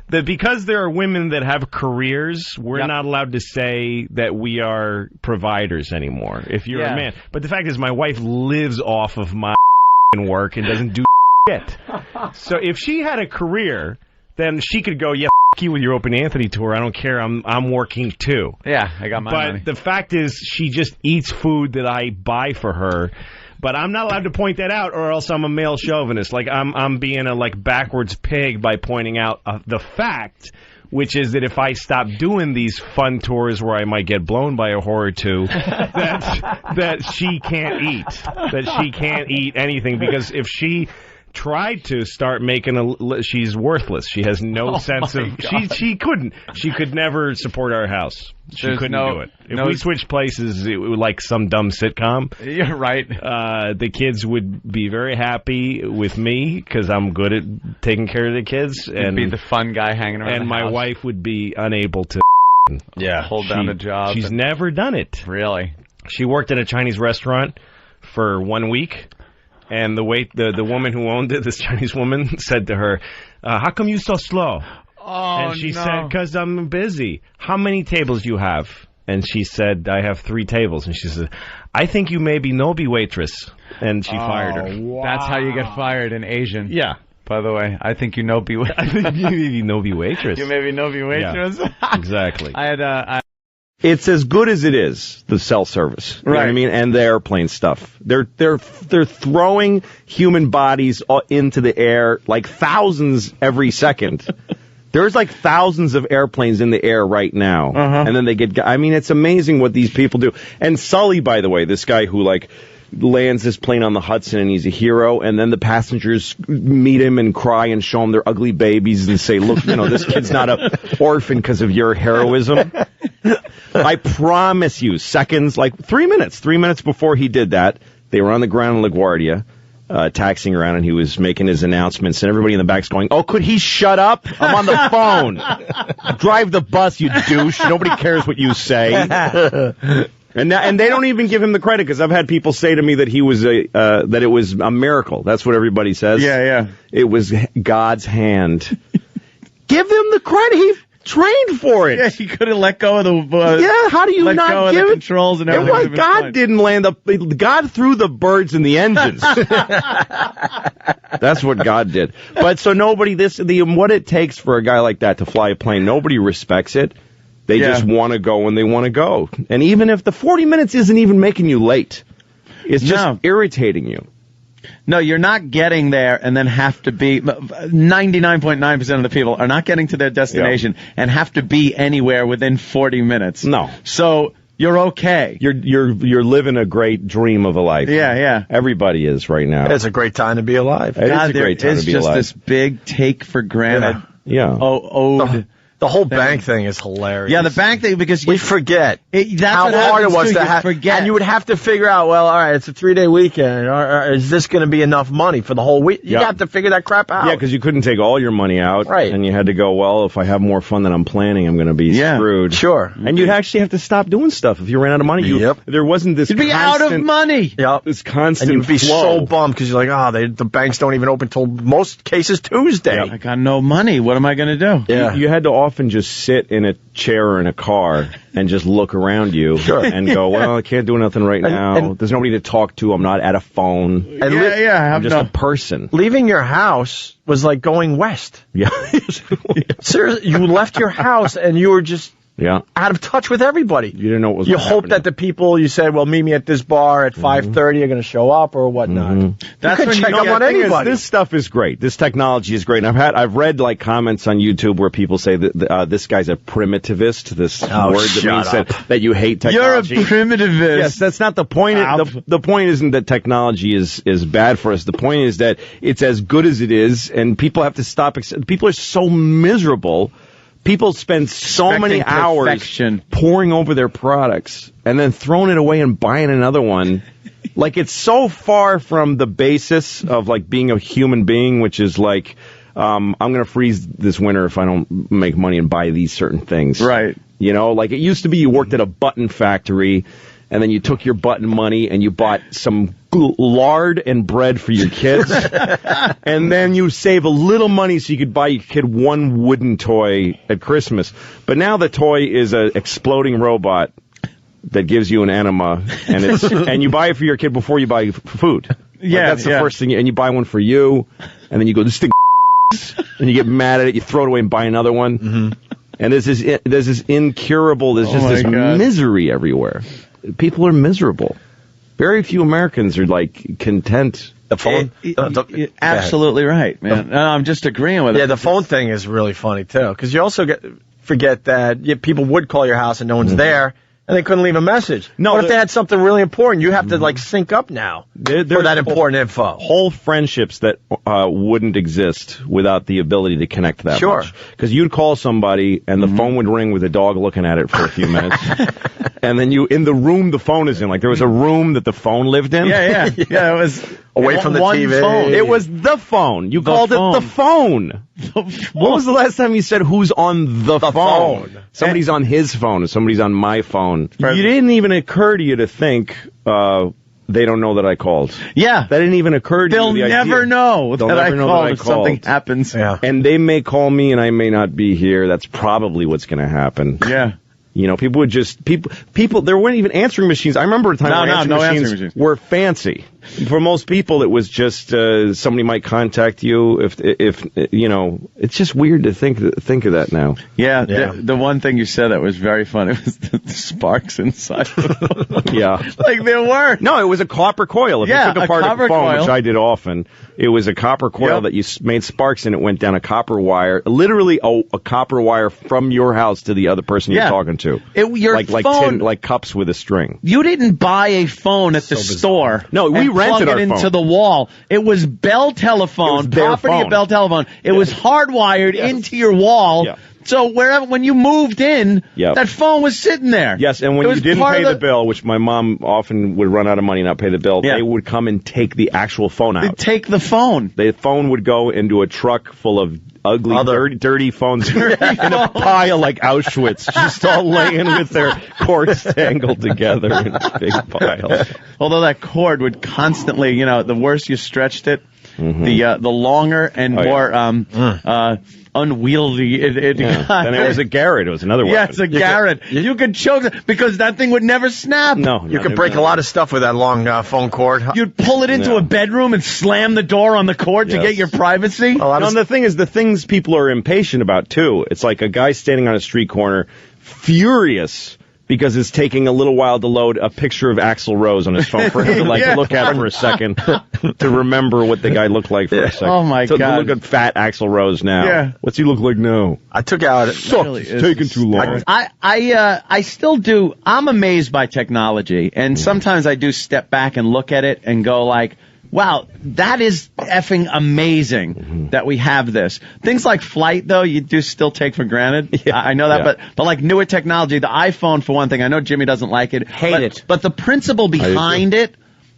because there are women that have careers, we're not allowed to say that we are providers anymore. If you're a man. But the fact is, my wife lives off of my work and doesn't do shit. So if she had a career, then she could go, f*** you with your Open Anthony tour. I don't care. I'm working too. Yeah, I got my money. But the fact is, she just eats food that I buy for her. But I'm not allowed to point that out, or else I'm a male chauvinist. Like I'm being a backwards pig by pointing out the fact, which is that if I stop doing these fun tours where I might get blown by a whore or two, that she can't eat. That she can't eat anything, because if she tried to start making she's worthless. She has no sense of she couldn't. She could never support our house. She couldn't do it. If we switched places, it would like some dumb sitcom. You're right. The kids would be very happy with me because I'm good at taking care of the kids. And be the fun guy hanging around. And my wife would be unable to hold down a job. She's never done it. Really? She worked at a Chinese restaurant for 1 week. And the woman who owned it, this Chinese woman, said to her, how come you so slow? And she said, because I'm busy. How many tables you have? And she said, I have 3 tables. And she said, I think you may be no be waitress. And she fired her. Wow. That's how you get fired in Asian. Yeah. by the way. I think you know B. I think you maybe know B waitress. You maybe know B waitress. Yeah, exactly. I had It's as good as it is, the cell service. You know what I mean? And the airplane stuff. They're throwing human bodies into the air like thousands every second. There's like thousands of airplanes in the air right now. And then they get, I mean, it's amazing what these people do. And Sully, by the way, this guy who like lands this plane on the Hudson and he's a hero, and then the passengers meet him and cry and show him their ugly babies and say, look, you know, this kid's not an orphan because of your heroism. I promise you, seconds, like 3 minutes before he did that, they were on the ground in LaGuardia, taxiing around, and he was making his announcements, and everybody in the back's going, oh, could he shut up? I'm on the phone. Drive the bus, you douche. Nobody cares what you say. And they don't even give him the credit, because I've had people say to me that he was that it was a miracle. That's what everybody says. Yeah. It was God's hand. Give him the credit. He trained for it. Yeah, he could have let go of the. How do you let not go of give the it? controls and And everything? what God didn't land up. God threw the birds in the engines. That's what God did. But so nobody. What it takes for a guy like that to fly a plane, nobody respects it. They just want to go when they want to go. And even if the 40 minutes isn't even making you late, it's just irritating you. No, you're not getting there and then have to be 99.9% of the people are not getting to their destination and have to be anywhere within 40 minutes. No. So you're okay. You're living a great dream of a life. Yeah. Everybody is right now. It's a great time to be alive. It is a great time to be alive. It's just this big take for granted. Yeah. The whole bank thing is hilarious. Yeah, the bank thing, because we forget that's how hard it was to have. Forget. And you would have to figure out, well, all right, it's a 3-day weekend. Or is this going to be enough money for the whole week? You have to figure that crap out. Yeah, because you couldn't take all your money out. Right. And you had to go, well, if I have more fun than I'm planning, I'm going to be screwed. Sure. And you'd actually have to stop doing stuff if you ran out of money. There wasn't this You'd be out of money. Yep. This constant and you'd be flow. so bummed because you're like, the banks don't even open till most cases Tuesday. I got no money. What am I going to do? Yeah. You had to often just sit in a chair or in a car and just look around you and go, well, I can't do nothing right now. There's nobody to talk to. I'm not at a phone. I'm just a person. Leaving your house was like going west. Yeah. Seriously, you left your house and you were just out of touch with everybody. You didn't know what was You happening. hope that the people you said, well, meet me at this bar at 5:30 are going to show up or whatnot. That's you when check up on anybody. This stuff is great. This technology is great. And I've read like comments on YouTube where people say that this guy's a primitivist. This word that means that you hate technology. You're a primitivist. Yes, that's not the point. The point isn't that technology is bad for us. The point is that it's as good as it is, and people have to stop. People are so miserable. People spend so many hours poring over their products and then throwing it away and buying another one. Like, it's so far from the basis of, like, being a human being, which is like, I'm going to freeze this winter if I don't make money and buy these certain things. Right. You know, like, it used to be you worked at a button factory and then you took your button money and you bought some lard and bread for your kids. And then you save a little money so you could buy your kid one wooden toy at Christmas. But now the toy is an exploding robot that gives you an enema, and and you buy it for your kid before you buy food. Yeah, that's the first thing. And you buy one for you, and then you go, this thing, and you get mad at it, you throw it away and buy another one. Mm-hmm. And there's this incurable, there's just this misery everywhere. People are miserable. Very few Americans are, like, content. The phone? Absolutely right, man. No, I'm just agreeing with it. Yeah, the phone thing is really funny, too, because you also forget that people would call your house and no one's there, and they couldn't leave a message. No, what if they had something really important? You have to, like, sync up now for that important info. Whole friendships that wouldn't exist without the ability to connect that much. Because you'd call somebody, and the phone would ring with a dog looking at it for a few minutes. And then in the room the phone is in, like there was a room that the phone lived in. Yeah, it was away from the TV. Phone. It was the phone. You called it the phone. When was the last time you said who's on the phone? Somebody's on his phone, or somebody's on my phone. Right. You didn't even occur to you to think, they don't know that I called. Yeah. That didn't even occur to you. They'll never know that I called if something happens. Yeah. And they may call me and I may not be here. That's probably what's going to happen. Yeah. You know, people would just, people, there weren't even answering machines. I remember a time when answering machines were fancy. For most people, it was just somebody might contact you if you know. It's just weird to think of that now. Yeah. The one thing you said that was very funny was the sparks inside. Yeah, like there were. No, it was a copper coil. If you took apart a phone, which I did often, it was a copper coil that you made sparks and it went down a copper wire, literally a copper wire from your house to the other person you're talking to. Your phone, like cups with a string. You didn't buy a phone at the store. No, we rented our phone. Plug it into the wall. It was Bell Telephone, property of Bell Telephone. It was hardwired into your wall. Yeah. So when you moved in, that phone was sitting there. Yes, and when you didn't pay the bill, which my mom often would run out of money and not pay the bill, they would come and take the actual phone out. They'd take the phone. The phone would go into a truck full of ugly, dirty phones in a pile like Auschwitz, just all laying with their cords tangled together in a big pile. Although that cord would constantly, the worse you stretched it, the longer and more unwieldy it got. And it was a Garrett. It was another one. Yeah, it's a Garrett. You could choke it because that thing would never snap. No, you could break a lot of stuff with that long phone cord. You'd pull it into a bedroom and slam the door on the cord to get your privacy. And the thing is, the things people are impatient about, too. It's like a guy standing on a street corner, furious because it's taking a little while to load a picture of Axl Rose on his phone for him to look at for a second to remember what the guy looked like for a second. Oh my God! Look at fat Axl Rose now. Yeah. What's he look like now? I took out. It's taking too long. I still do. I'm amazed by technology, and sometimes I do step back and look at it and go like, wow, that is effing amazing that we have this. Things like flight, though, you do still take for granted. Yeah. I know that, but like newer technology, the iPhone, for one thing, I know Jimmy doesn't like it. Hate it. But the principle behind it,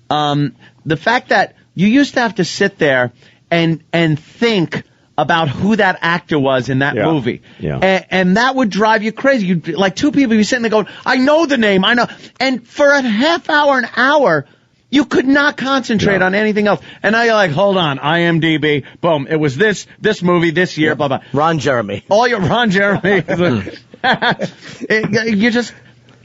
the fact that you used to have to sit there and think about who that actor was in that movie. Yeah. And that would drive you crazy. You'd like two people, you're sitting there going, I know the name, I know. And for a half hour, an hour, you could not concentrate on anything else. And now you're like, hold on, IMDb, boom, it was this movie, this year, blah, blah. Ron Jeremy. All your Ron Jeremy.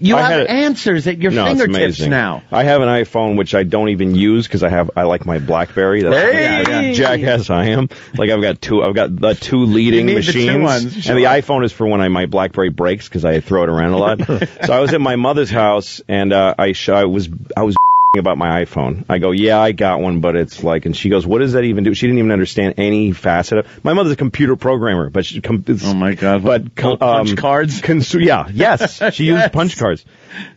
You have answers at your fingertips now. I have an iPhone which I don't even use because I like my BlackBerry. That's jackass I am. Like I've got the two leading machines, and the iPhone is for when my BlackBerry breaks because I throw it around a lot. So I was at my mother's house and I was about my iPhone. I go, yeah, I got one, but it's like, and she goes, what does that even do? She didn't even understand any facet of. My mother's a computer programmer, but oh my God, but punch cards. Yes, she used punch cards.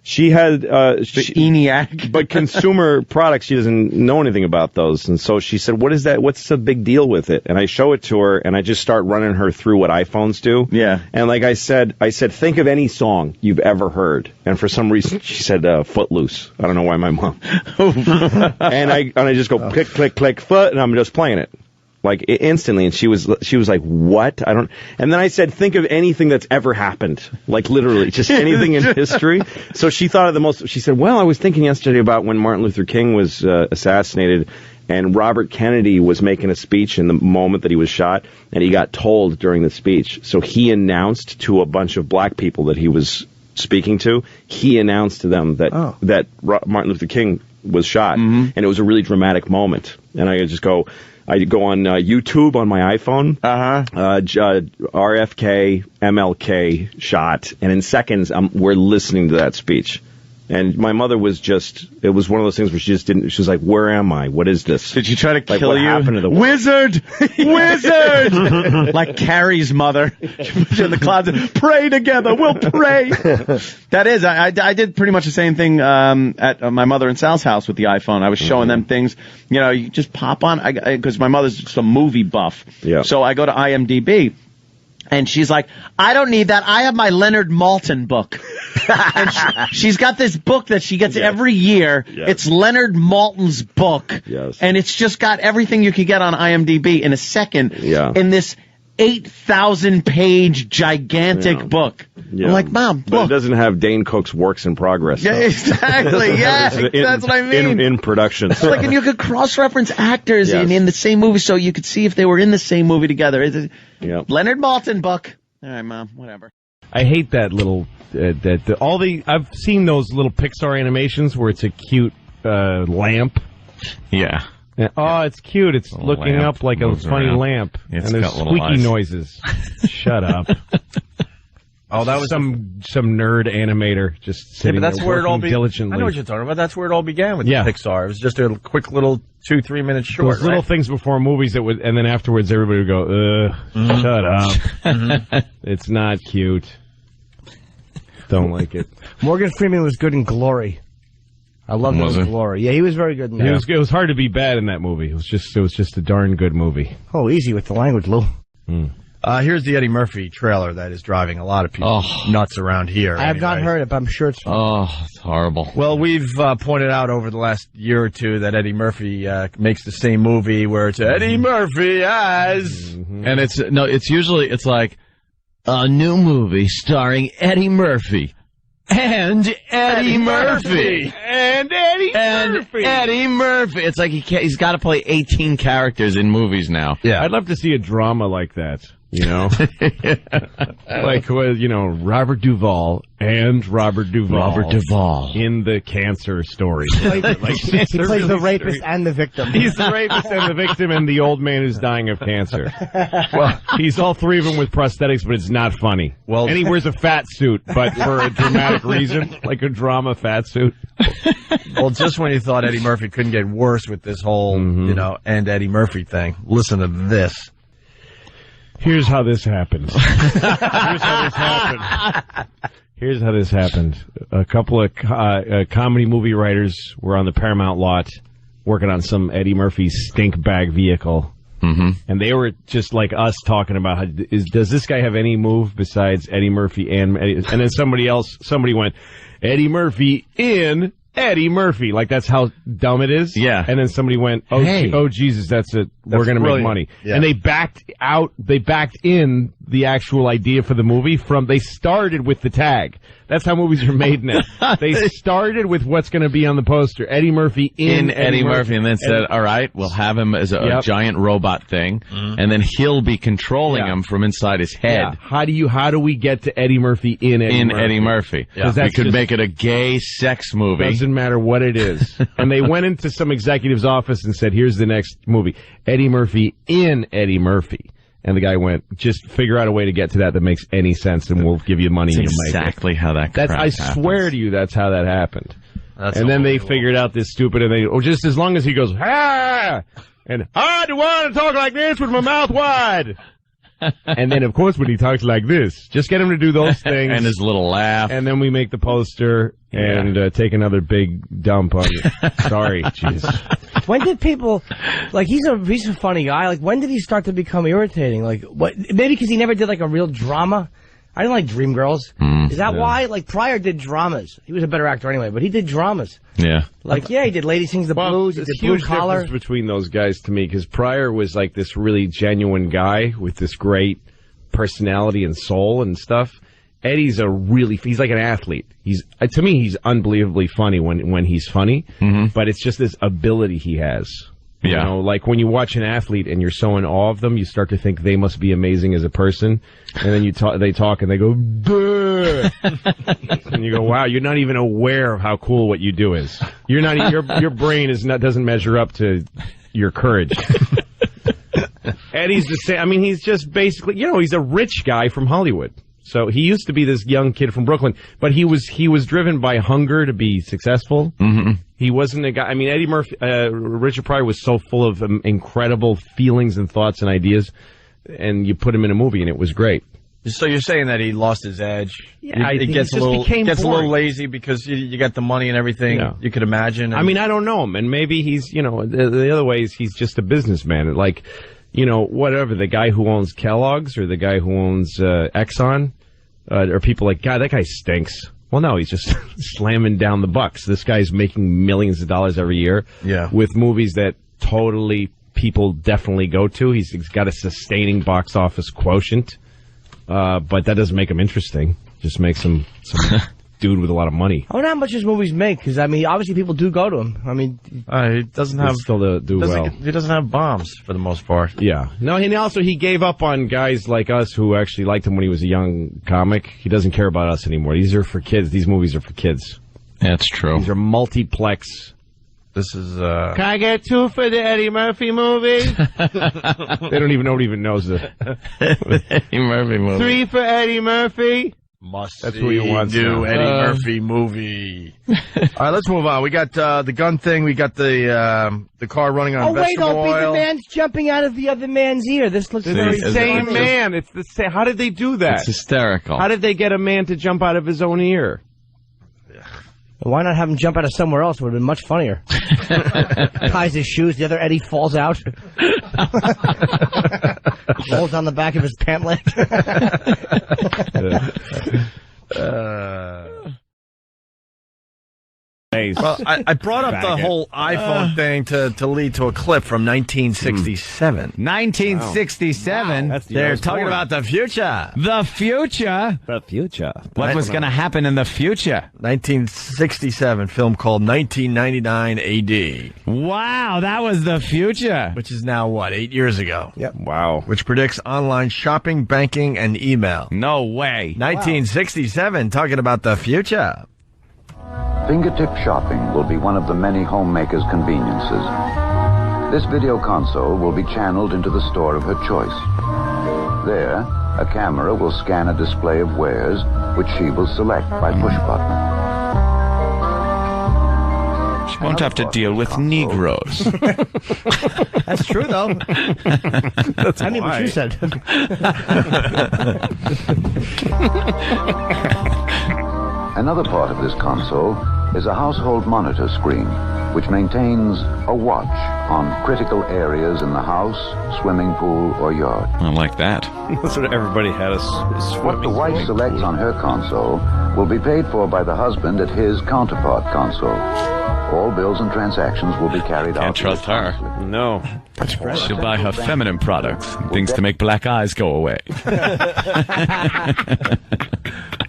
She had ENIAC, but consumer products. She doesn't know anything about those, and so she said, "What is that? What's the big deal with it?" And I show it to her, and I just start running her through what iPhones do. Yeah, and like I said, think of any song you've ever heard, and for some reason she said "Footloose." I don't know why my mom. and I just go click click click foot, and I'm just playing it. Like instantly, and she was like, "What? I don't." And then I said, "Think of anything that's ever happened, like literally, just anything in history." So she thought of the most. She said, "Well, I was thinking yesterday about when Martin Luther King was assassinated, and Robert Kennedy was making a speech in the moment that he was shot, and he got told during the speech. So he announced to a bunch of black people that he was speaking to. He announced to them that Martin Luther King was shot, and it was a really dramatic moment. And I just go." I go on YouTube on my iPhone, RFK, MLK shot, and in seconds we're listening to that speech. And my mother was it was one of those things where she was like, where am I? What is this? Did she try to kill what you? Happened to the Wizard! Wizard! Like Carrie's mother. She put you in the closet. Pray together. We'll pray. That is, I did pretty much the same thing at my mother and Sal's house with the iPhone. I was showing them things. You just pop on, because my mother's just a movie buff. Yeah. So I go to IMDb. And she's like, I don't need that. I have my Leonard Maltin book. And she's got this book that she gets every year. Yes. It's Leonard Maltin's book. Yes. And it's just got everything you could get on IMDb in a second. Yeah. In this 8,000-page gigantic book. Yeah. I'm like, Mom, but look. It doesn't have Dane Cook's works in progress. Yeah, exactly. Yeah, that's what I mean. In production. It's like, and you could cross-reference actors in the same movie, so you could see if they were in the same movie together. Leonard Maltin book. All right, Mom, whatever. I hate that little I've seen those little Pixar animations where it's a cute lamp Yeah. Oh, it's cute. It's looking lamp up like a moves funny around. lamp. It's and there's got little squeaky eyes. noises. Shut up. Oh, that was some nerd animator just Yeah, sitting but that's there where it all working diligently. I know what you're talking about. That's where it all began with Yeah. Pixar. It was just a quick little 2-3 minute short. Those little things before movies that would, and then afterwards everybody would go, shut up. It's not cute. Don't like it. Morgan Freeman was good in Glory. I love him in Glory. Yeah, he was very good in that. It was hard to be bad in that movie. It was just a darn good movie. Oh, easy with the language, Lou. Here's the Eddie Murphy trailer that is driving a lot of people nuts around here. I have not heard it, but I'm sure it's fun. Oh, it's horrible. Well, we've pointed out over the last year or two that Eddie Murphy makes the same movie where it's Eddie Murphy as... And it's usually like a new movie starring Eddie Murphy. And Eddie Murphy. And Eddie Murphy. Eddie Murphy. It's like he's got to play 18 characters in movies now. Yeah. I'd love to see a drama like that, you know? Like, you know, Robert Duvall and Robert Duvall. In the cancer story. He plays the rapist and the victim. He's the rapist and the victim and the old man who's dying of cancer. Well, he's all three of them with prosthetics, but it's not funny. Well, and he wears a fat suit, but for a dramatic reason, like a drama fat suit. Well, just when you thought Eddie Murphy couldn't get worse with this whole, you know, and Eddie Murphy thing, listen to this. Here's how this happened. Here's how this happened. A couple of comedy movie writers were on the Paramount lot working on some Eddie Murphy stink bag vehicle. And they were just like us talking about, does this guy have any move besides Eddie Murphy and Eddie? And then somebody went, Eddie Murphy in Eddie Murphy. Like, that's how dumb it is. Yeah. And then somebody went, oh Jesus, that's it. We're going to make money. Yeah. And they backed in the actual idea for the movie they started with the tag. That's how movies are made now. They started with what's going to be on the poster. Eddie Murphy in Eddie Murphy. And then said, all right, we'll have him as a giant robot thing. And then he'll be controlling him from inside his head. Yeah. How do we get to Eddie Murphy in Eddie Murphy? Yeah. We could make it a gay sex movie. Doesn't matter what it is. And they went into some executive's office and said, here's the next movie. Eddie Murphy in Eddie Murphy. And the guy went, just figure out a way to get to that makes any sense, and we'll give you money and you'll make it. Exactly how that crap I swear to you, that's how that happened. And then they figured out this stupid, and just as long as he goes, ah! And, I do want to talk like this with my mouth wide. And then, of course, when he talks like this, just get him to do those things. And his little laugh. And then we make the poster and take another big dump on you. Sorry, jeez. When did people, like, he's a funny guy. Like, when did he start to become irritating? Like, what? Maybe because he never did, like, a real drama. I didn't like Dreamgirls. Is that why? Like, Pryor did dramas. He was a better actor anyway, but he did dramas. Yeah. Like, he did Lady Sings the Blues. He did Blue Collar. Difference between those guys to me, because Pryor was like this really genuine guy with this great personality and soul and stuff. Eddie's he's like an athlete. To me, he's unbelievably funny when he's funny, but it's just this ability he has. You know, like when you watch an athlete and you're so in awe of them, you start to think they must be amazing as a person, and then they talk and they go, duh! And you go, wow, you're not even aware of how cool what you do is. You're not, your brain doesn't measure up to your courage. Eddie's the same. I mean, he's just basically, he's a rich guy from Hollywood. So he used to be this young kid from Brooklyn, but he was driven by hunger to be successful. He wasn't a guy. I mean, Eddie Murphy, Richard Pryor was so full of incredible feelings and thoughts and ideas, and you put him in a movie, and it was great. So you're saying that he lost his edge? Yeah, it gets a little lazy because you got the money and everything. Yeah. You could imagine. I mean, I don't know him, and maybe he's the other way is he's just a businessman. Like, whatever, the guy who owns Kellogg's or the guy who owns Exxon, or people like, God, that guy stinks. Well, no, he's just slamming down the bucks. This guy's making millions of dollars every year with movies that totally people definitely go to. He's got a sustaining box office quotient, but that doesn't make him interesting. Just makes him some dude with a lot of money. I wonder how much his movies make, because, I mean, obviously people do go to him. I mean... he doesn't have... He doesn't have bombs, for the most part. Yeah. No, and also he gave up on guys like us who actually liked him when he was a young comic. He doesn't care about us anymore. These are for kids. These movies are for kids. That's true. These are multiplex This is, Can I get 2 for the Eddie Murphy movie? They don't even know what even knows the Eddie Murphy movie. 3 for Eddie Murphy. That's who you want to. Eddie Murphy movie. All right, let's move on. We got the gun thing. We got the car running on vegetable oil. The man's jumping out of the other man's ear. This looks very It's the same man. It's the same. How did they do that? It's hysterical. How did they get a man to jump out of his own ear? Why not have him jump out of somewhere else? It would have been much funnier. Ties his shoes, the other Eddie falls out. Falls on the back of his pant leg. Well, I brought up the whole iPhone thing to lead to a clip from 1967. 1967? Wow. They're talking about the future. The future? The future. What was going to happen in the future? 1967 film called 1999 AD. Wow, that was the future. Which is now, what, 8 years ago? Yep. Wow. Which predicts online shopping, banking, and email. No way. 1967, talking about the future. Fingertip shopping will be one of the many homemaker's conveniences. This video console will be channeled into the store of her choice. There, a camera will scan a display of wares, which she will select by push button. She won't have to deal with Negroes. That's true, though. That's I mean what you said. Another part of this console is a household monitor screen, which maintains a watch on critical areas in the house, swimming pool, or yard. I like that. That's what everybody had a swimming What the wife selects on her console will be paid for by the husband at his counterpart console. All bills and transactions will be carried out. Can't trust her. No. She'll buy her feminine products and things to make black eyes go away.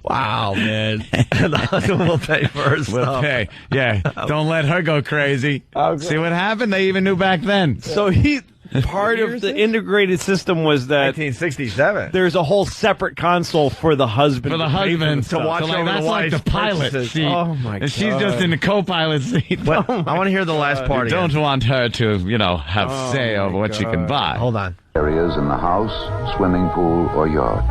Wow, man. The husband will pay for her stuff. We'll pay. Yeah, don't let her go crazy. See what happened? They even knew back then. So part of the integrated system was that 1967. There's a whole separate console for the husband. For the husband to watch over that's the like wife's the pilot purchases. seat. Oh my God. And she's just in the co-pilot seat. I want to hear the last part You again. don't want her to, have say over what she can buy. Hold on. Areas in the house, swimming pool, or yard.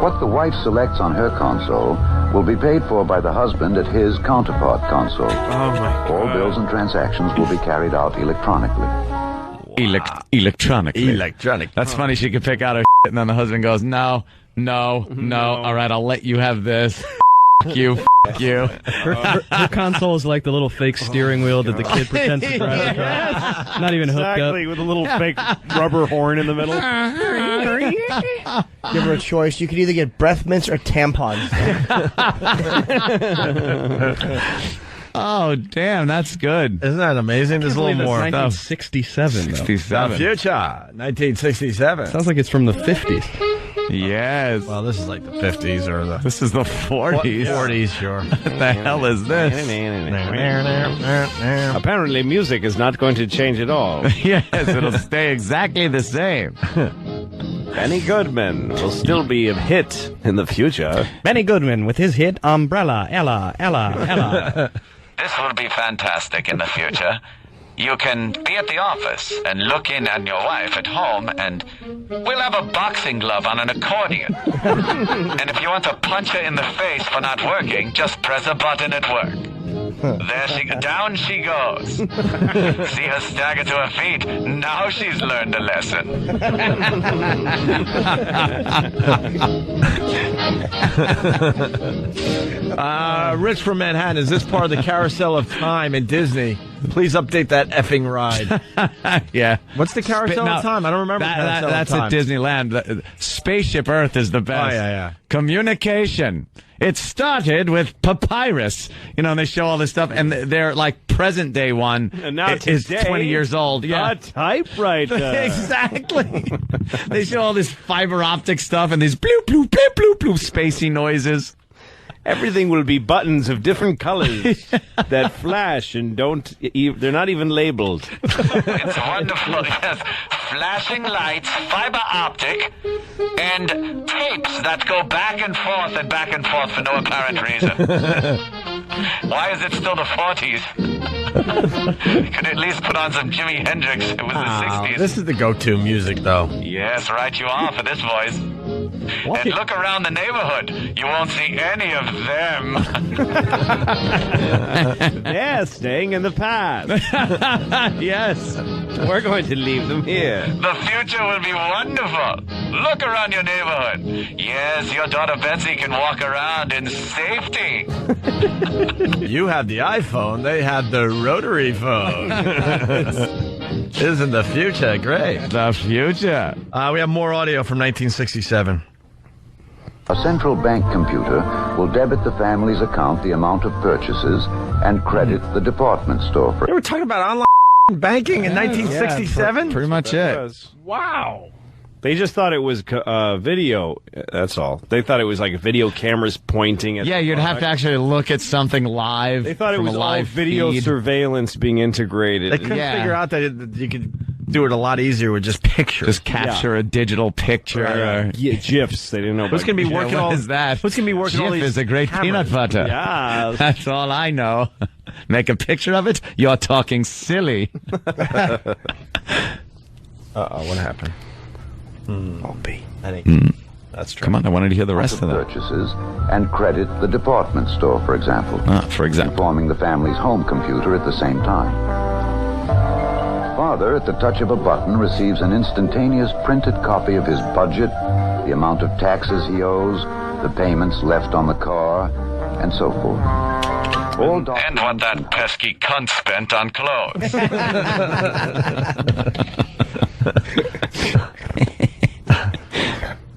What the wife selects on her console will be paid for by the husband at his counterpart console. Oh my God. All bills and transactions will be carried out electronically. Electronically. That's funny. She could pick out her shit, and then the husband goes, no. All right, I'll let you have this. You. Her console is like the little fake steering wheel that the kid pretends to drive the car. Not even hooked up. Exactly, with a little fake rubber horn in the middle. Give her a choice. You could either get breath mints or tampons. Oh, damn, that's good. Isn't that amazing? There's a little more. 1967, though. 67. The future. 1967. Sounds like it's from the 50s. Yes. Well, this is like the 50s or the... This is the 40s. 40s, sure. What the hell is this? Apparently, music is not going to change at all. Yes, it'll stay exactly the same. Benny Goodman will still be a hit in the future. Benny Goodman with his hit Umbrella, Ella. This will be fantastic in the future. You can be at the office and look in on your wife at home, and we'll have a boxing glove on an accordion. And if you want to punch her in the face for not working, just press a button at work. Down she goes. See her stagger to her feet. Now she's learned a lesson. Rich from Manhattan, is this part of the Carousel of Time in Disney? Please update that effing ride. Yeah. What's the Carousel of Time? I don't remember. That's at Disneyland. Spaceship Earth is the best. Oh, yeah. Communication. It started with papyrus. And they show all this stuff, and they're like present day one and now is 20 years old. Yeah. A typewriter. Exactly. They show all this fiber optic stuff and these bloop, bloop, bloop, bloop, bloop, spacey noises. Everything will be buttons of different colors that flash and they're not even labeled. It's wonderful. Yes. Flashing lights, fiber optic, and tapes that go back and forth for no apparent reason. Why is it still the 40s? You could at least put on some Jimi Hendrix. It was the 60s. This is the go-to music, though. Yes, right you are for this voice. And look around the neighborhood. You won't see any of them. Yeah, staying in the past. Yes. We're going to leave them here. The future will be wonderful. Look around your neighborhood. Yes, your daughter Betsy can walk around in safety. You have the iPhone. They have the rotary phone. Isn't the future great? The future. We have more audio from 1967. A central bank computer will debit the family's account the amount of purchases and credit the department store. They were talking about online banking in 1967? Pretty much it. Wow. They just thought it was video. That's all. They thought it was like video cameras pointing at. Yeah, you'd have to actually look at something live. They thought it from was a all live video feed. surveillance being integrated. They couldn't figure out that you could do it a lot easier with just pictures. Just capture a digital picture. Yeah, GIFs. They didn't know. Who's going to be working what all is that? Who's going to be working all GIF these is a great cameras? peanut butter. Yeah. That's all I know. Make a picture of it. You're talking silly. Uh-oh, what happened? Won't be. I think that's true. Come on, I wanted to hear the rest of that. Purchases and credit the department store, for example. For example. Informing the family's home computer at the same time. Father, at the touch of a button, receives an instantaneous printed copy of his budget, the amount of taxes he owes, the payments left on the car, and so forth. And what that pesky cunt spent on clothes.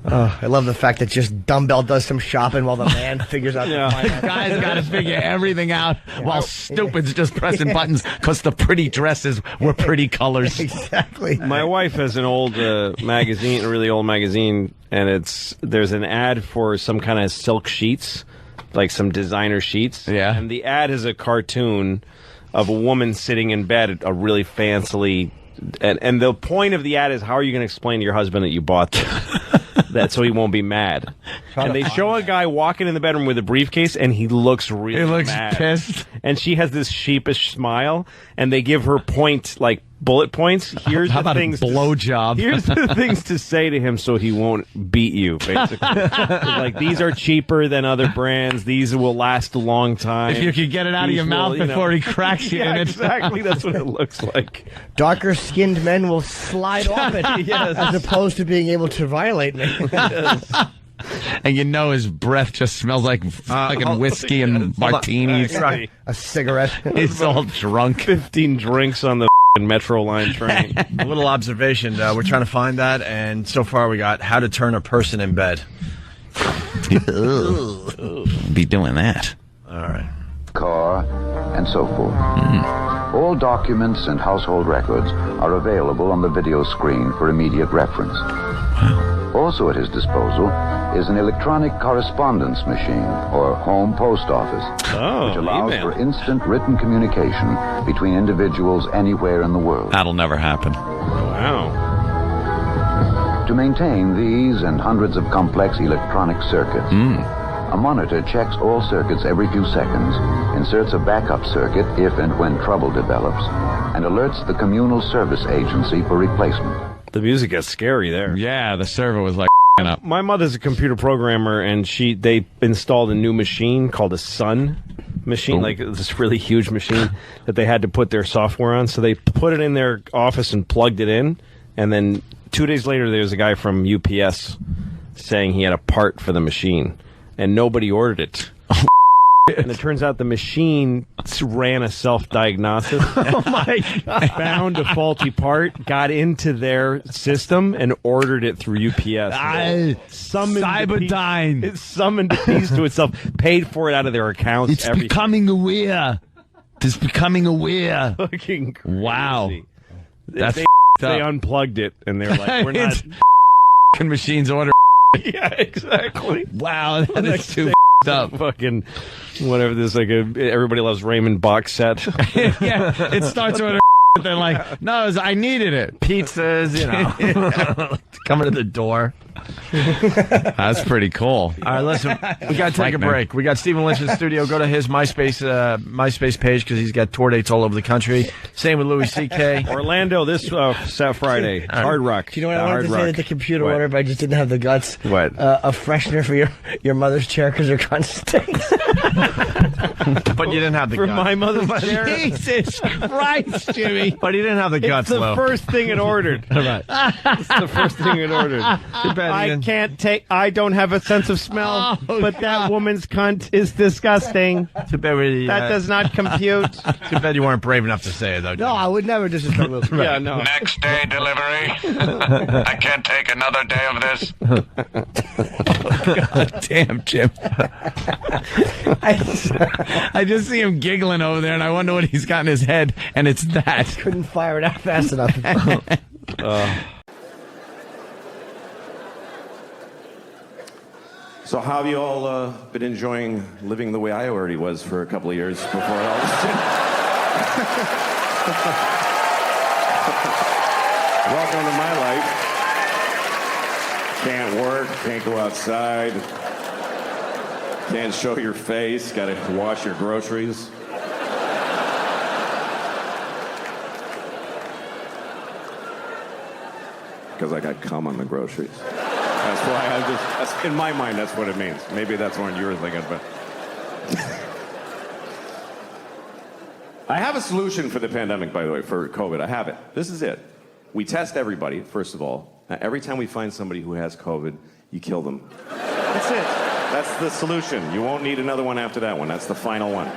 I love the fact that just Dumbbell does some shopping while the man figures out the finance. The guy's got to figure everything out while stupid's just pressing buttons because the pretty dresses were pretty colors. Exactly. My wife has an old magazine, a really old magazine, and there's an ad for some kind of silk sheets, like some designer sheets. Yeah. And the ad is a cartoon of a woman sitting in bed, a really fancily, and the point of the ad is, how are you going to explain to your husband that you bought that so he won't be mad? And they show a guy walking in the bedroom with a briefcase, and he looks really mad. Pissed. And she has this sheepish smile, and they give her bullet points. Here's How the about things a blowjob? Here's the things to say to him so he won't beat you, basically. Like, these are cheaper than other brands. These will last a long time. If you could get it out of your mouth before he cracks you yeah, in it. Exactly. That's what it looks like. Darker-skinned men will slide off it as opposed to being able to violate me. And you know his breath just smells like fucking whiskey and martinis. Right. A cigarette. He's all drunk. 15 drinks on the Metro line train. A little observation. We're trying to find that, and so far we got how to turn a person in bed. Be doing that. All right. Car, and so forth. All documents and household records are available on the video screen for immediate reference. Also at his disposal is an electronic correspondence machine, or home post office, which allows for instant written communication between individuals anywhere in the world. That'll never happen. Wow. To maintain these and hundreds of complex electronic circuits, a monitor checks all circuits every few seconds, inserts a backup circuit if and when trouble develops, and alerts the communal service agency for replacement. The music gets scary there. Yeah, the server was like up. My mother's a computer programmer, and they installed a new machine called a Sun machine, like this really huge machine that they had to put their software on. So they put it in their office and plugged it in, and then 2 days later, there was a guy from UPS saying he had a part for the machine, and nobody ordered it. And it turns out the machine ran a self-diagnosis. Oh, my God. Found a faulty part, got into their system, and ordered it through UPS. Cyberdyne. It summoned a piece to itself, paid for it out of their accounts. It's becoming aware. It's becoming aware. Fucking crazy. Wow. That's they unplugged it, and they're like, we're not... machines order. Yeah, exactly. Wow, that is too up. Fucking whatever this, like a Everybody Loves Raymond box set. Yeah, it starts with They're like, no, I needed it. Pizzas, coming to the door. That's pretty cool. All right, listen, we got to take a break. We got Stephen Lynch in the studio. Go to his MySpace page because he's got tour dates all over the country. Same with Louis C.K. Orlando this Friday. Hard Rock. Do you know what I wanted to say that the computer ordered, but I just didn't have the guts? What? A freshener for your mother's chair because her cunt stinks. But you didn't have the For guts. my mother's chair? Jesus Christ, Jimmy. But he didn't have the guts, It's the though. first thing it ordered. All right. It's the first thing it ordered. I don't have a sense of smell, but that woman's cunt is disgusting. Too bad That does not compute. Too bad you weren't brave enough to say it, though. No, I would never disrespect Wilson. Yeah, no. Next day delivery. I can't take another day of this. God damn, Jim. I just see him giggling over there, and I wonder what he's got in his head, and it's that. Couldn't fire it out fast enough. So how have you all been enjoying living the way I already was for a couple of years before all this? Welcome to my life. Can't work, can't go outside, can't show your face, gotta wash your groceries. Because I got cum on the groceries. That's why in my mind, that's what it means. Maybe that's what you were thinking, but. I have a solution for the pandemic, by the way, for COVID. I have it. This is it. We test everybody, first of all. Every time we find somebody who has COVID, you kill them. That's it. That's the solution. You won't need another one after that one. That's the final one.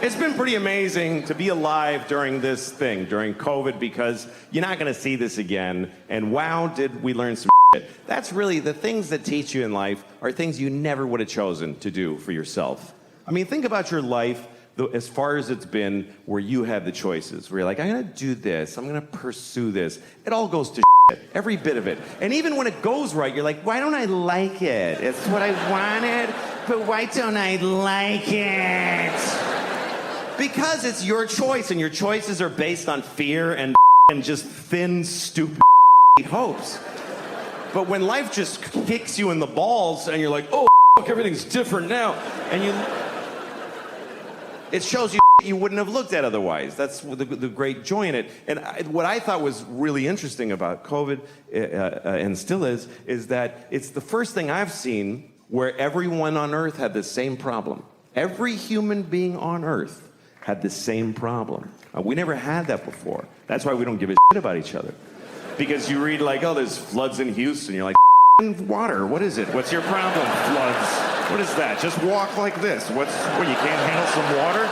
It's been pretty amazing to be alive during this thing, during COVID, because you're not going to see this again. And wow, did we learn some shit. That's really the things that teach you in life are things you never would have chosen to do for yourself. I mean, think about your life as far as it's been where you have the choices, where you're like, I'm going to do this, I'm going to pursue this. It all goes to shit, every bit of it. And even when it goes right, you're like, why don't I like it? It's what I wanted, but why don't I like it? Because it's your choice, and your choices are based on fear and just thin, stupid hopes. But when life just kicks you in the balls and you're like, oh, everything's different now, and it shows you you wouldn't have looked at otherwise. That's the great joy in it. And what I thought was really interesting about COVID, and still is that it's the first thing I've seen where everyone on Earth had the same problem. Every human being on Earth had the same problem. We never had that before. That's why we don't give a shit about each other. Because you read like, oh, there's floods in Houston. You're like, water, what is it? What's your problem? Floods. What is that? Just walk like this. What, you can't handle some water?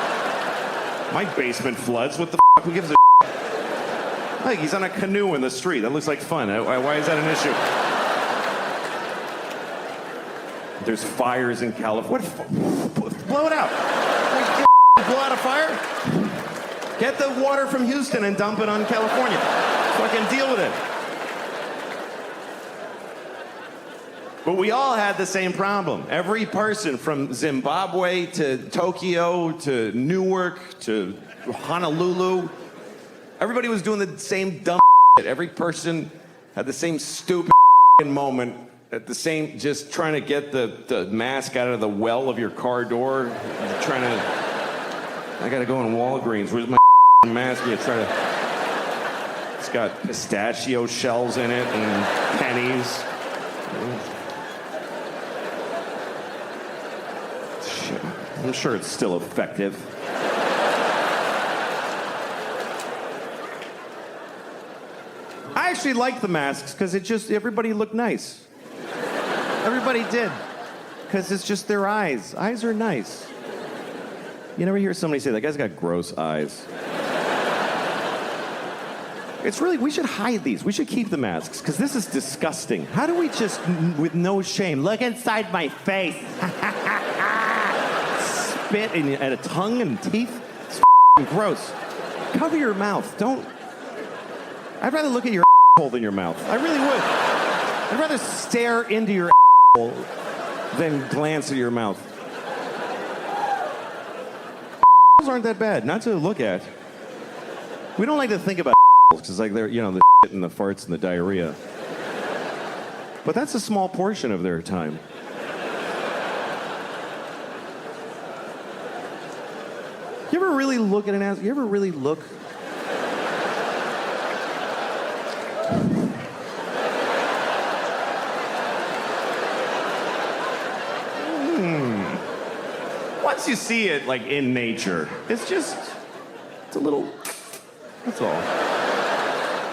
My basement floods. What the fuck? Who gives a shit? Like, he's on a canoe in the street. That looks like fun. Why is that an issue? There's fires in California. Blow it out. Blow out a fire? Get the water from Houston and dump it on California. Fucking deal with it. But we all had the same problem. Every person from Zimbabwe to Tokyo to Newark to Honolulu, everybody was doing the same dumb shit. Every person had the same stupid moment at the same, just trying to get the mask out of the well of your car door. Trying to, I gotta go in Walgreens. Where's my mask? You try to, it's got pistachio shells in it and pennies. Shit. I'm sure it's still effective. I actually like the masks because everybody looked nice. Everybody did. Because it's just their eyes. Eyes are nice. You never hear somebody say, that guy's got gross eyes. It's really, we should hide these. We should keep the masks, because this is disgusting. How do we just, with no shame, look inside my face, spit at a tongue and teeth? It's gross. Cover your mouth. Don't. I'd rather look at your hole than your mouth. I really would. I'd rather stare into your hole than glance at your mouth. aren't that bad, not to look at. We don't like to think about because like they're, you know, the shit and the farts and the diarrhea. But that's a small portion of their time. You ever really look at an ass? You ever really look? Once you see it, like, in nature, it's just, it's a little, that's all.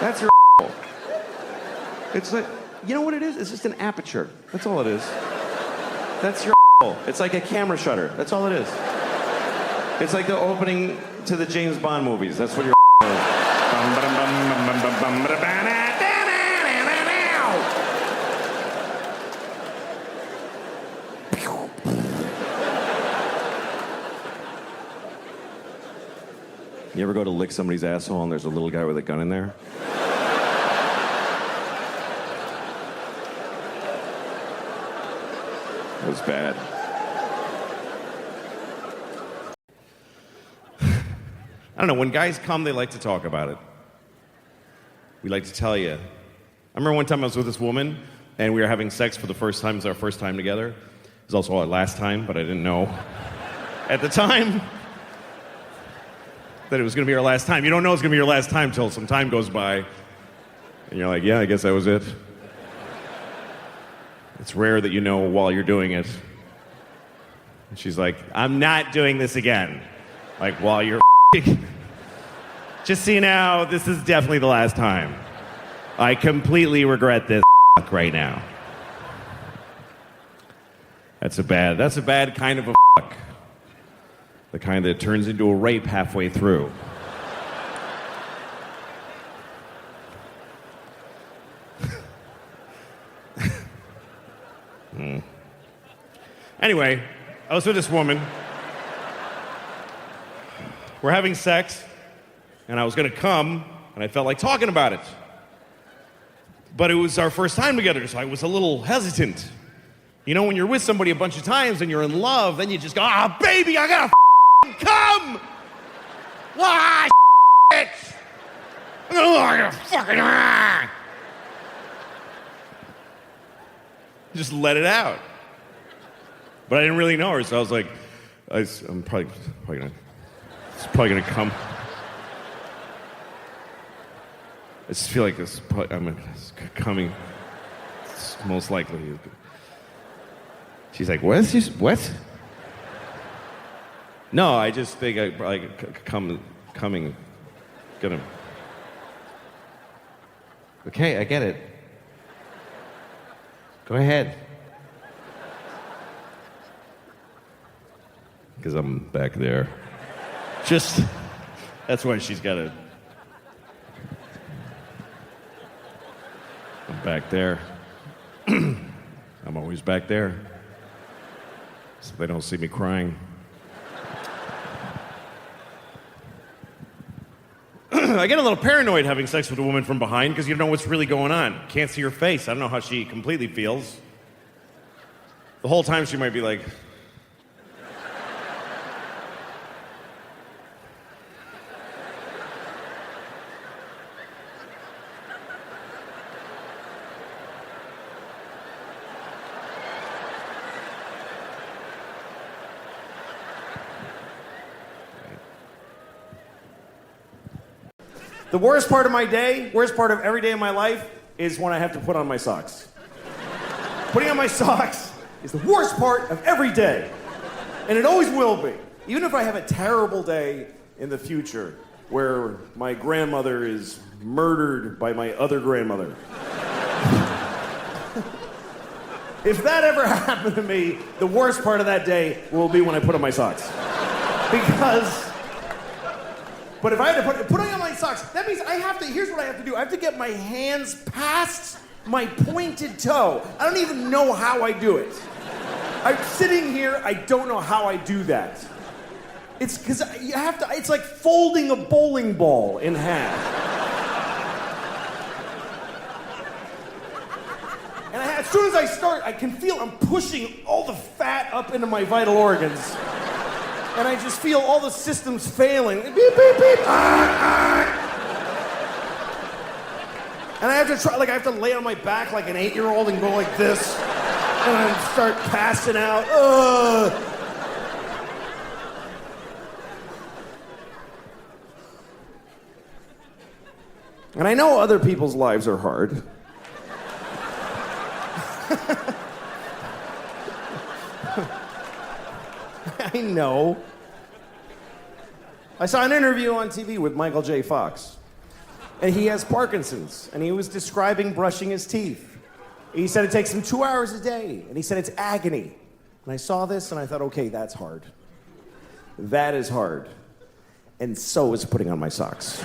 That's your It's like, you know what it is? It's just an aperture. That's all it is. That's your It's like a camera shutter. That's all it is. It's like the opening to the James Bond movies. That's what your is. You ever go to lick somebody's asshole and there's a little guy with a gun in there? It was bad. I don't know, when guys come, they like to talk about it. We like to tell you. I remember one time I was with this woman, and we were having sex for the first time. It was our first time together. It was also our last time, but I didn't know at the time that it was going to be our last time. You don't know it's going to be your last time until some time goes by. And you're like, yeah, I guess that was it. It's rare that you know while you're doing it. And she's like, I'm not doing this again. Like, while you're just so you know, this is definitely the last time. I completely regret this right now. That's a bad kind of a fuck. The kind that turns into a rape halfway through. Anyway, I was with this woman. We're having sex, and I was going to come, and I felt like talking about it. But it was our first time together, so I was a little hesitant. You know, when you're with somebody a bunch of times and you're in love, then you just go, ah, baby, I gotta come! Ah, shit! Oh, I gotta fucking... Just let it out. But I didn't really know her, so I was like, I'm probably gonna... It's probably gonna come. I just feel like it's coming. It's most likely. She's like, what? What? No, I just think I probably coming. Gonna. Okay, I get it. Go ahead. Because I'm back there. Just, that's why she's got to. I'm back there. I'm always back there. So they don't see me crying. I get a little paranoid having sex with a woman from behind because you don't know what's really going on. Can't see her face. I don't know how she completely feels. The whole time she might be like... The worst part of my day, worst part of every day of my life, is when I have to put on my socks. Putting on my socks is the worst part of every day. And it always will be. Even if I have a terrible day in the future where my grandmother is murdered by my other grandmother. If that ever happened to me, the worst part of that day will be when I put on my socks. Because... But if I had to put on my socks, that means I have to, here's what I have to do. I have to get my hands past my pointed toe. I don't even know how I do it. I'm sitting here, I don't know how I do that. It's because you have to, it's like folding a bowling ball in half. And as soon as I start, I can feel I'm pushing all the fat up into my vital organs. And I just feel all the systems failing. Beep, beep, beep. And I have to try, like, I have to lay on my back like an 8-year-old and go like this. And I start passing out. Ugh. And I know other people's lives are hard. I know. I saw an interview on TV with Michael J. Fox. And he has Parkinson's. And he was describing brushing his teeth. He said it takes him 2 hours a day. And he said it's agony. And I saw this and I thought, okay, that's hard. That is hard. And so is putting on my socks.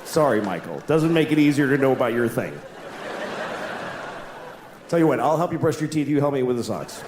Sorry, Michael. Doesn't make it easier to know about your thing. Tell you what, I'll help you brush your teeth. You help me with the socks.